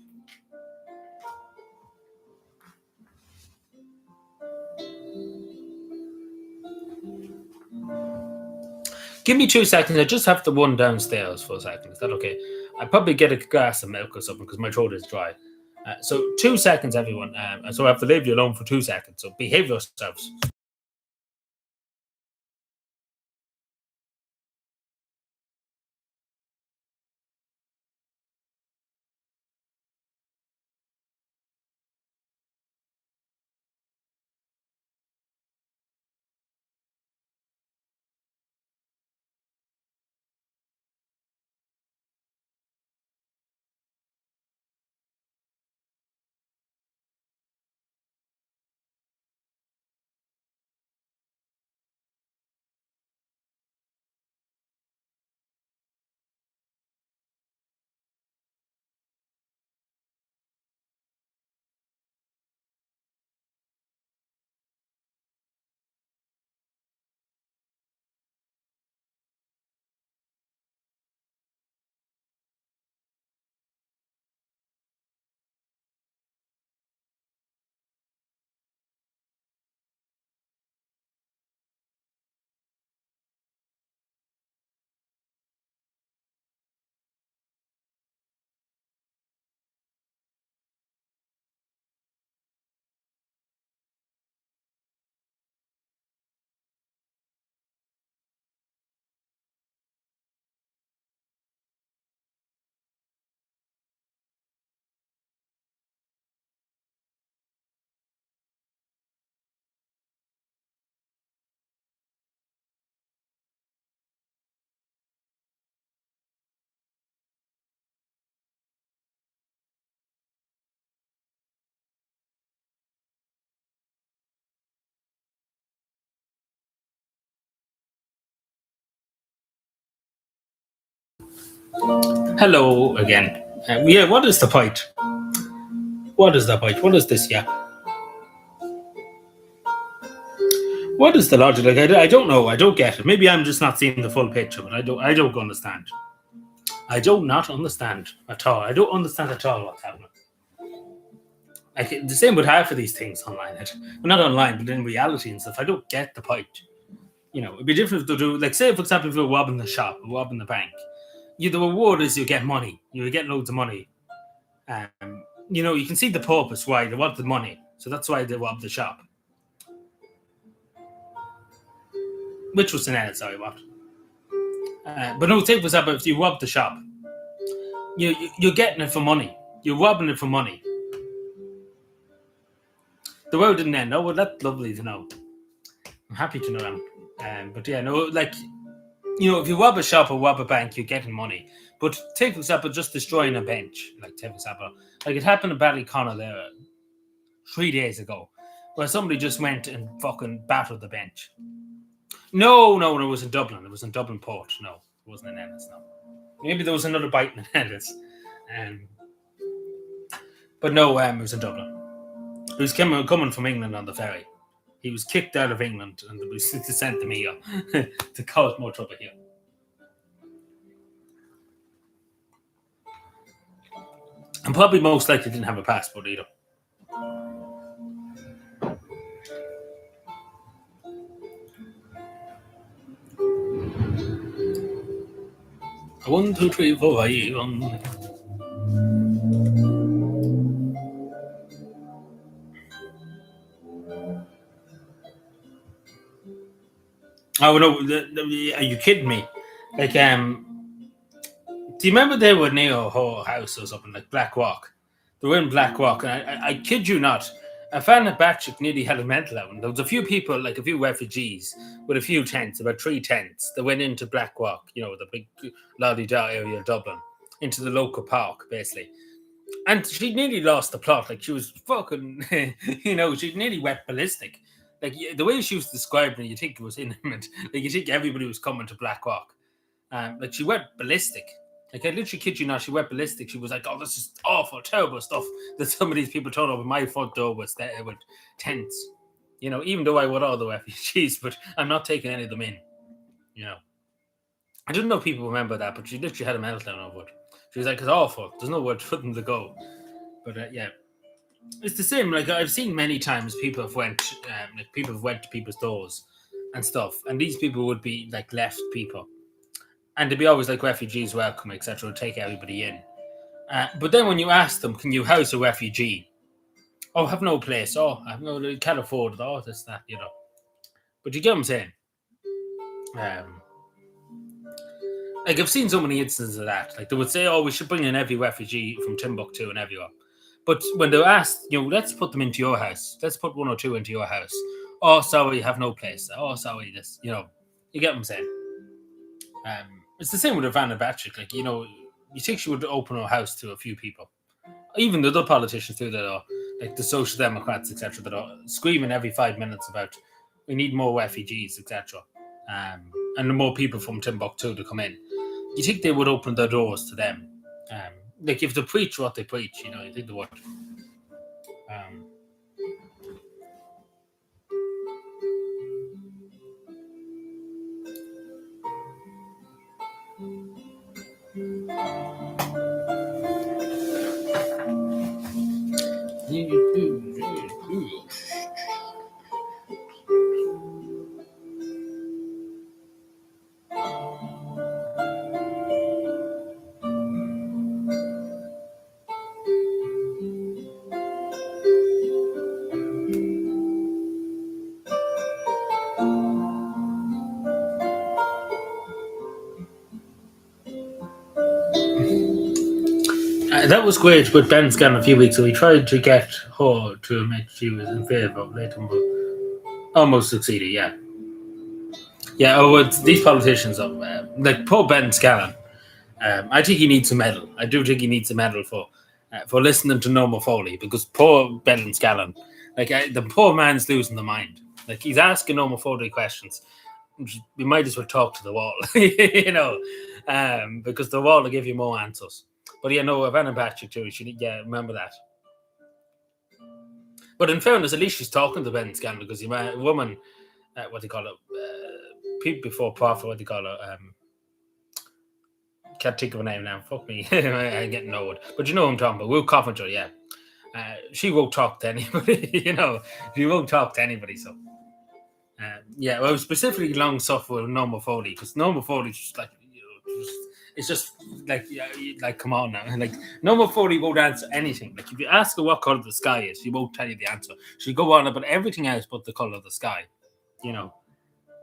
Give me 2 seconds. I just have to run downstairs for a second. Is that okay? I probably get a glass of milk or something because my throat is dry. So 2 seconds, everyone. So I have to leave you alone for 2 seconds. So behave yourselves. Hello again. Yeah, what is the point? What is the point? What is this? Yeah. What is the logic? Like, I don't know. I don't get it. Maybe I'm just not seeing the full picture, but I don't understand. I do not understand at all. I don't understand at all what's happening. Like the same with half of these things online. Well, not online, but in reality and stuff. I don't get the point. It'd be different to do, like, say, for example, if you're robbing the shop, robbing the bank, the reward is you get money. You get loads of money. You can see the purpose why they want the money. So that's why they rob the shop. Which was an edit, sorry, what? But no, take for example, if you rob the shop, you're getting it for money. You're robbing it for money. The world didn't end. Oh, well, that's lovely to know. I'm happy to know that. But yeah, no, like, if you rob a shop or rob a bank, you're getting money. But take, for example, just destroying a bench. Like, take, for example, like it happened in Ballyconnell there 3 days ago, where somebody just went and fucking battered the bench. No, it was in Dublin. It was in Dublin Port. No, it wasn't in Ennis, no. Maybe there was another bite in Ennis. But no, it was in Dublin. He was coming from England on the ferry. He was kicked out of England and was sent to me to cause more trouble here. And probably most likely didn't have a passport either. One, two, three, four, five. Oh no! Are you kidding me? Like, do you remember they were near her house or something, like Black Rock? They were in Black Rock, and I kid you not, I found that Batchik nearly had a mental out. There was a few people, like a few refugees, with a few tents, about 3 tents, that went into Black Rock, the big la-di-da area of Dublin, into the local park, basically. And she nearly lost the plot. Like, she was fucking, she nearly went ballistic. Like, the way she was describing it, you think it was imminent. Like, you think everybody was coming to Black Rock. Like, she went ballistic. Like, I literally kid you not, she went ballistic. She was like, oh, this is awful, terrible stuff that some of these people told over my front door with tents. Even though I want all the refugees, but I'm not taking any of them in. I don't know if people remember that, but she literally had a meltdown over it. She was like, it's awful. There's nowhere for them to go. But yeah. It's the same. Like, I've seen many times people have went to people's doors and stuff. And these people would be like left people. And they'd be always like, refugees welcome, etc., take everybody in. But then when you ask them, can you house a refugee? Oh, I have no place. Oh, I can't afford it. Oh, this, that, But you get what I'm saying? Like, I've seen so many instances of that. Like, they would say, oh, we should bring in every refugee from Timbuktu and everywhere. But when they're asked, let's put them into your house. Let's put 1 or 2 into your house. Oh, sorry, you have no place. Oh, sorry, this. You get what I'm saying? It's the same with Ivana Bacik. Like, you think she would open her house to a few people. Even the other politicians do that, are like the Social Democrats, etc., that are screaming every 5 minutes about we need more refugees, etc., and more people from Timbuktu to come in. You think they would open their doors to them? Like, if they preach what they preach, you think they would. That was great with Ben Scan a few weeks ago. He tried to get her to admit she was in favour of Leighton, but almost succeeded, yeah. Yeah, these politicians, like poor Ben Scallon, I think he needs a medal. I do think he needs a medal for listening to Norma Foley, because poor Ben Scallon, like, the poor man's losing the mind. Like, he's asking Norma Foley questions. We might as well talk to the wall, because the wall will give you more answers. But yeah, no, Evan and Patrick too. Remember that. But in fairness, at least she's talking to Ben Scanlon because you a woman, what do you call it? People before profit, what do you call it? Can't think of a name now. Fuck me, I'm getting old. But you know who I'm talking about. Will Coventry, yeah. She won't talk to anybody, she won't talk to anybody. So, well, specifically long stuff with Norma Foley because Norma Foley's just like, it's just like come on now, like Norma Foley won't answer anything. Like if you ask her what color the sky is, she won't tell you the answer. She'll go on about everything else but the color of the sky.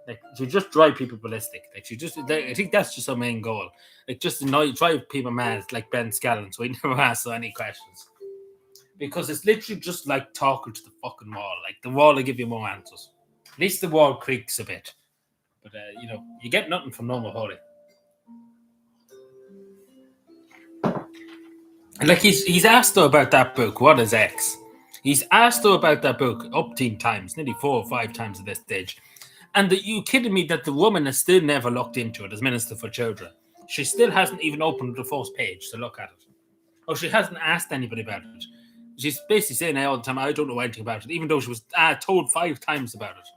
Like she just drive people ballistic. Like I think that's just her main goal. Like just drive people mad, like Ben Scallon, so he never asks her any questions. Because it's literally just like talking to the fucking wall. Like the wall will give you more answers. At least the wall creaks a bit. But you get nothing from Norma Foley. And like he's asked her about that book, What is X? He's asked her about that book up 10 times, nearly 4 or 5 times at this stage. And you kidding me that the woman has still never looked into it as Minister for Children. She still hasn't even opened the first page to look at it. Or she hasn't asked anybody about it. She's basically saying all the time, I don't know anything about it, even though she was told 5 times about it.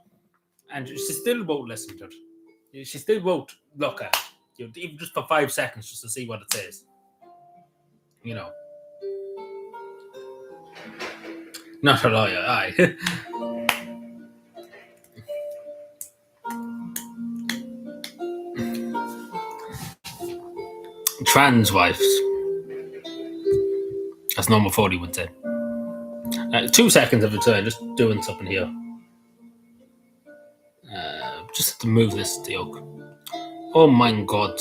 And she still won't listen to it. She still won't look at it, even just for 5 seconds just to see what it says. Not a lawyer, aye. Trans wives. As Norma Foley would say. 2 seconds of return, just doing something here. Just have to move this to yoke. Oh my God.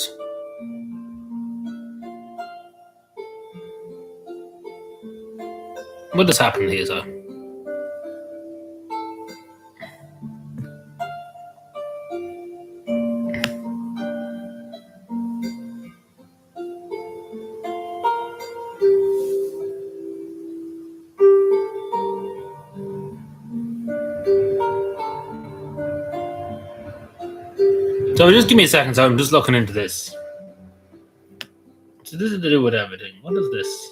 What has happened here, sir? So just give me a second, so I'm just looking into this. So this is to do with everything. What is this?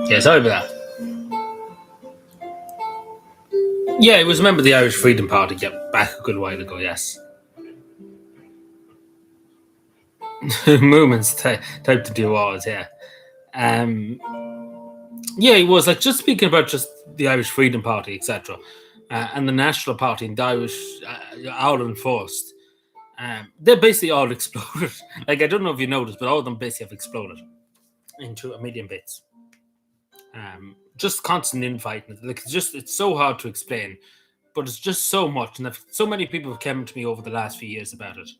Yeah, sorry about that. Yeah, it was a member of the Irish Freedom Party, back a good while ago, yes. Movements type to do ours, yeah. Yeah, it was like just speaking about just the Irish Freedom Party, etc., and the National Party and the Irish Ireland First. They basically all exploded. Like I don't know if you noticed, but all of them basically have exploded into a million bits. Just constant infighting. Like it's so hard to explain, but it's just so much, and so many people have come to me over the last few years about it.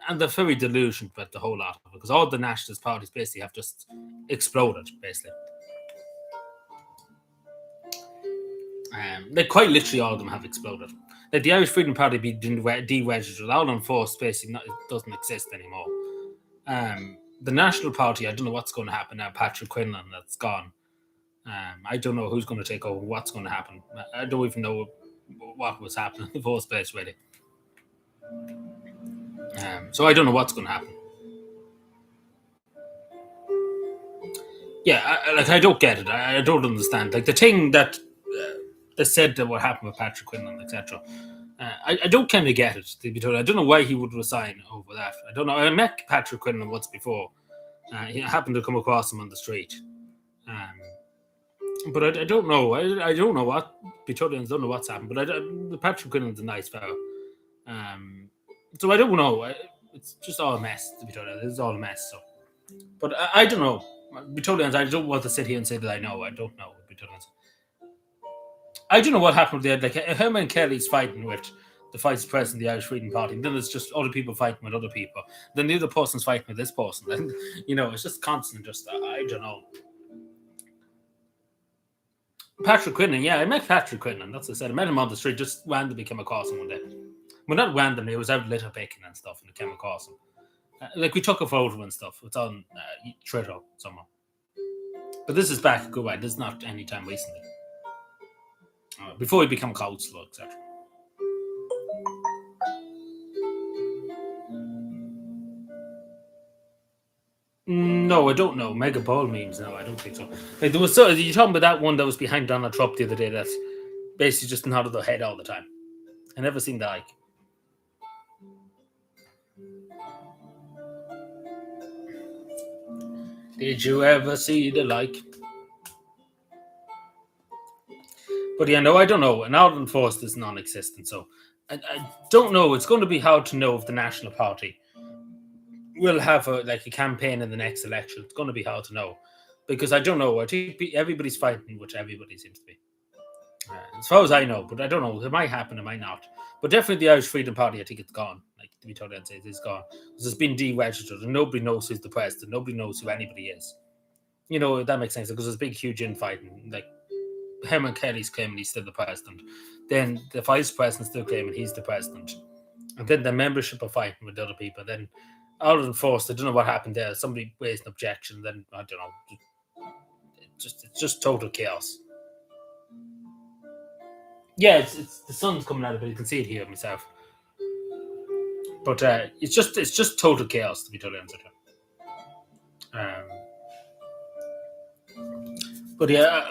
And they're very delusional about the whole lot of it because all the nationalist parties basically have just exploded, basically. Like quite literally all of them have exploded. Like the Irish Freedom Party being de-registered, Ireland First basically it doesn't exist anymore. The National Party, I don't know what's going to happen now. Patrick Quinlan, that's gone. I don't know who's going to take over, what's going to happen. I don't even know what was happening in the first place, really. So I don't know what's going to happen. Yeah, I don't get it. I don't understand. Like the thing that they said that what happened with Patrick Quinlan, etc. I don't kind of get it, to be told. I don't know why he would resign over that. I don't know. I met Patrick Quinlan once before. He happened to come across him on the street. But I don't know. I don't know what. Be totally honest, I don't know what's happened. But Patrick Quinlan's a nice fellow. So I don't know. It's just all a mess, to be totally honest. It's all a mess. So, but I don't know. Be totally honest, I don't want to sit here and say that I know. I don't know. Be totally honest. I don't know what happened there. Like Herman Kelly's fighting with the vice president of the Irish Freedom Party, and then it's just other people fighting with other people. Then the other person's fighting with this person, and it's just constant. Just I don't know. Patrick Quinlan, yeah, I met Patrick Quinlan. That's what I said. I met him on the street, just randomly came across him one day. Well, not randomly, it was out litter picking and stuff, and I came across him. Like, we took a photo and stuff. It's on Twitter somewhere. But this is back a good way. This is not any time recently. Before he became councillor, etc. No, I don't know. Mega Ball memes. No, I don't think so. Like, there was you're talking about that one that was behind Donald Trump the other day. That's basically just nodded their head all the time. I never seen that. Like, did you ever see the like? But yeah, no, I don't know. An Ireland Force is non-existent, so I don't know. It's going to be hard to know if the National Party will have a campaign in the next election. It's going to be hard to know because I don't know. I think everybody's fighting, which everybody seems to be, as far as I know. But I don't know. It might happen. It might not. But definitely the Irish Freedom Party, I think it's gone. Like, to be totally honest, it's gone because it's been deregistered and nobody knows who's the president. Nobody knows who anybody is. You know, that makes sense because there's a big, huge infighting. Like, Herman Kelly's claiming he's still the president. Then the vice president's still claiming he's the president. And then the membership are fighting with other people. Then Ireland Force, I don't know what happened there. Somebody raised an objection. Then, I don't know. It's just total chaos. Yeah, it's the sun's coming out of it. You can see it here myself. But it's just total chaos, to be totally honest with you. But yeah,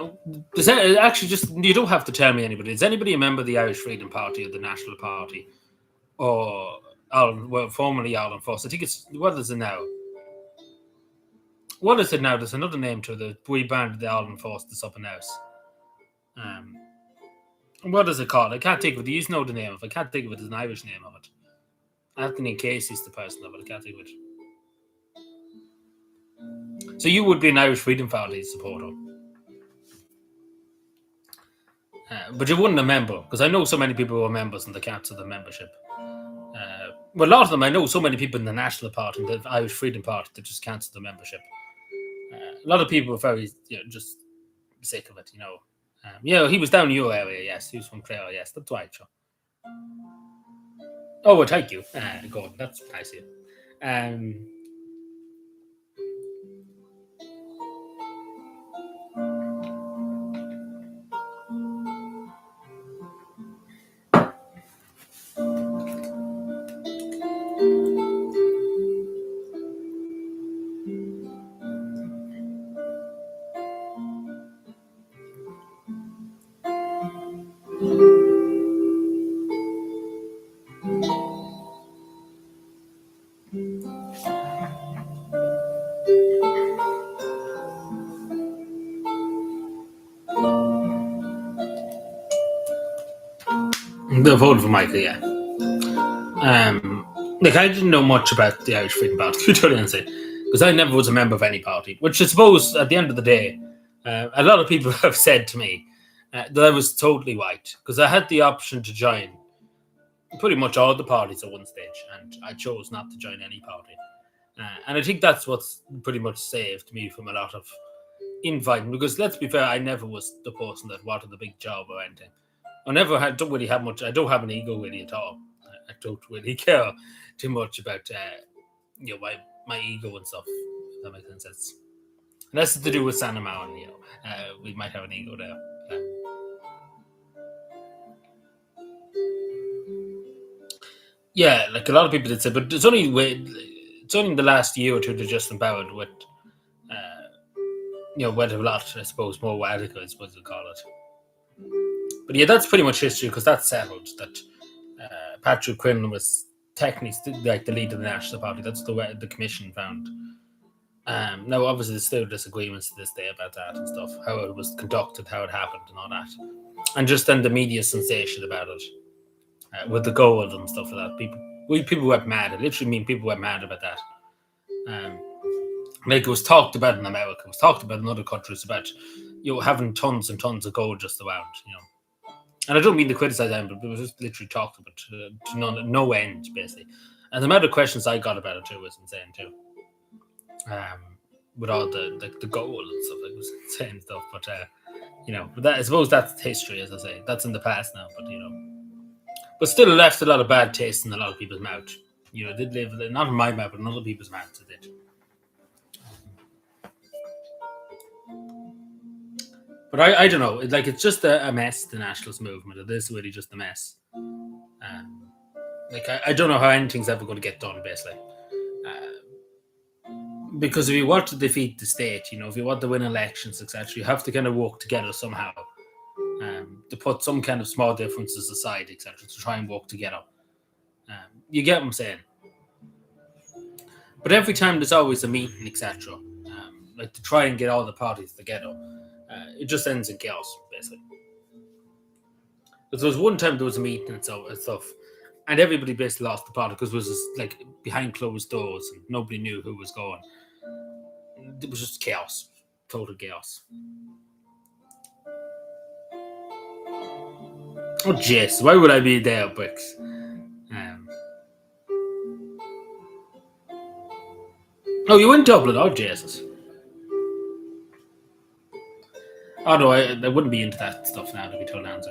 actually, just you don't have to tell me anybody. Does anybody remember the Irish Freedom Party or the National Party, or formerly Ireland Force? I think it's what is it now? What is it now? There's another name to the rebranded the Ireland Force that's up in house. What is it called? I can't think of it. You know the name of it. I can't think of it as an Irish name of it. Anthony Casey's the person of it. I can't think of it. So you would be an Irish Freedom Party supporter. But you wouldn't remember, because I know so many people who are members and they cancel their membership. Well, a lot of them, I know so many people in the National Party and the Irish Freedom Party that just cancelled their membership. A lot of people are very, just sick of it, he was down in your area, yes. He was from Clare, yes. That's right, sure. Oh, well, thank you. Gordon, that's nice of you. The vote for Michael, yeah. I didn't know much about the Irish Freedom Party, to be totally honest, because I never was a member of any party, which I suppose at the end of the day, a lot of people have said to me that I was totally right, because I had the option to join pretty much all the parties at one stage, and I chose not to join any party. And I think that's what's pretty much saved me from a lot of infighting, because let's be fair, I never was the person that wanted a big job or anything. Don't really have much. I don't have an ego really at all. I don't really care too much about my ego and stuff. If that makes sense. Unless it's to do with Santa Marin, we might have an ego there. Yeah, like a lot of people did say, but it's only in the last year or two that Justin Barrett went a lot, I suppose, more radical, I suppose you'd call it. But yeah, that's pretty much history, because that's settled that Patrick Quinlan was technically like the leader of the National Party. That's the way the commission found. Now, obviously, there's still disagreements to this day about that and stuff, how it was conducted, how it happened, and all that. And just then the media sensation about it, with the gold and stuff like that. People went mad. It literally mean people went mad about that. Like, it was talked about in America, it was talked about in other countries about having tons and tons of gold just around, And I don't mean to criticize them, but it was just literally talked about to no end, basically. And the amount of questions I got about it too was insane too. With all the gold and stuff, it was insane stuff. But But I suppose that's history, as I say. That's in the past now, but still left a lot of bad taste in a lot of people's mouth. It did leave, not in my mouth, but in other people's mouths it did. But I don't know. It's just a mess, the nationalist movement. It is really just a mess. I don't know how anything's ever going to get done, basically. Because if you want to defeat the state, if you want to win elections, etc., you have to kind of work together somehow. To put some kind of small differences aside, etc., to try and work together. You get what I'm saying? But every time there's always a meeting, etc., to try and get all the parties together, it just ends in chaos, basically. But there was one time there was a meeting and stuff, and everybody basically lost the plot because it was just, behind closed doors and nobody knew who was going. It was just chaos, total chaos. Oh, jeez, why would I be there, Bricks? Oh, you in Dublin? Oh, Jesus. Oh, no, I wouldn't be into that stuff now, to be told answer.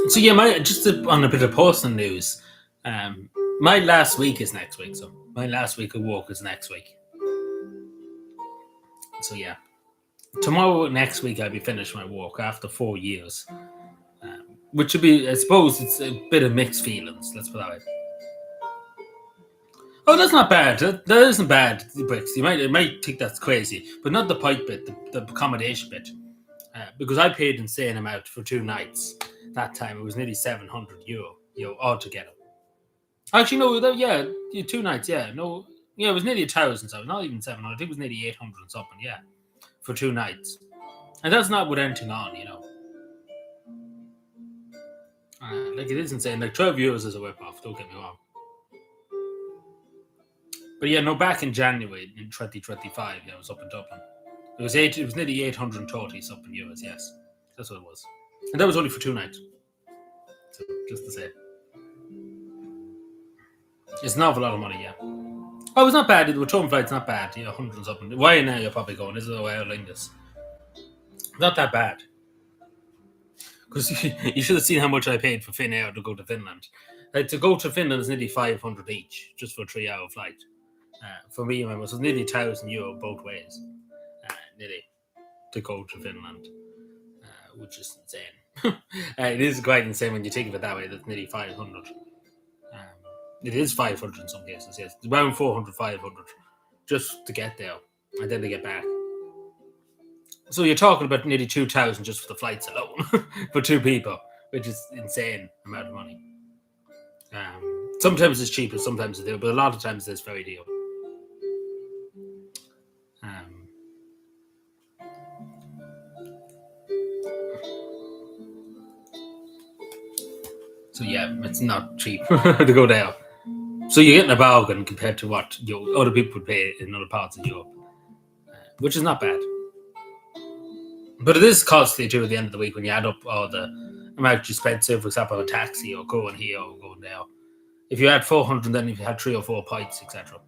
So yeah, just on a bit of personal news, my last week is next week. So my last week of work is next week. So yeah, tomorrow next week I'll be finished my work after 4 years, which would be, I suppose, it's a bit of mixed feelings. Let's put that way. Oh, that's not bad. That isn't bad, Bricks. You might think that's crazy, but not the pipe bit, the accommodation bit. Because I paid insane amount for 2 nights. That time it was nearly €700 altogether. Actually, no, 2 nights, it was nearly 1,000, so not even 700. I think it was nearly 800 and something, for 2 nights, and that's not with anything on, it is insane. €12 is a whip off. Don't get me wrong. But back in January in 2025, I was up in Dublin. It was nearly 830 something euros. Yes, that's what it was, and that was only for 2 nights. So just to say, it's an awful lot of money. Yeah. Oh, it's not bad. The return flight's not bad. 100 and something. Why now you're probably going? Is it Aer Lingus? Not that bad. Because you should have seen how much I paid for Finnair to go to Finland. To go to Finland is nearly 500 each, just for a 3-hour flight. For me, it was nearly €1,000 both ways. Nearly to go to Finland, which is insane. It is quite insane when you think of it that way. That's nearly 500. It is 500 in some cases. Yes, it's around 400, 500, just to get there and then to get back. So you're talking about nearly 2,000 just for the flights alone for 2 people, which is insane amount of money. Sometimes it's cheaper, sometimes it's deal, but a lot of times it's very deal. So yeah, it's not cheap to go there. So you're getting a bargain compared to what other people would pay in other parts of Europe, which is not bad. But it is costly too at the end of the week when you add up all the amount you spend, say, for example, a taxi or going here or going there. If you add 400, then if you had 3 or 4 pints, etc.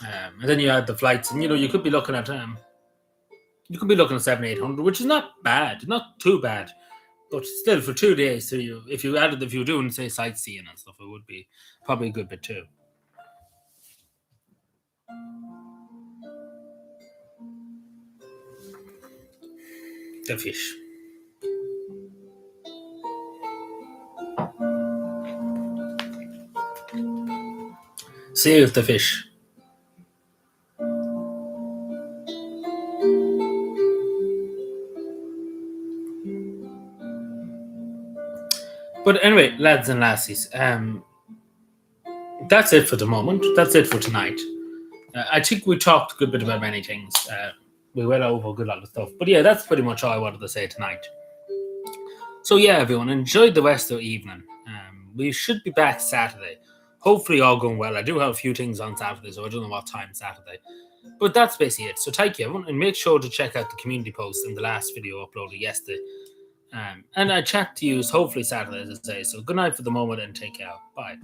And then you add the flights, and you could be looking at 700-800, which is not bad, not too bad. But still, for 2 days, so if you were doing, say, sightseeing and stuff, it would be probably a good bit too. The fish. Save the fish. But anyway, lads and lassies, that's it for the moment. That's it for tonight. I think we talked a good bit about many things. We went over a good lot of stuff. But yeah, that's pretty much all I wanted to say tonight. So yeah, everyone, enjoy the rest of the evening. We should be back Saturday. Hopefully all going well. I do have a few things on Saturday, so I don't know what time Saturday. But that's basically it. So thank you, everyone, and make sure to check out the community post in the last video uploaded yesterday. And I chat to you hopefully Saturday, as I say. So good night for the moment and take care. Bye.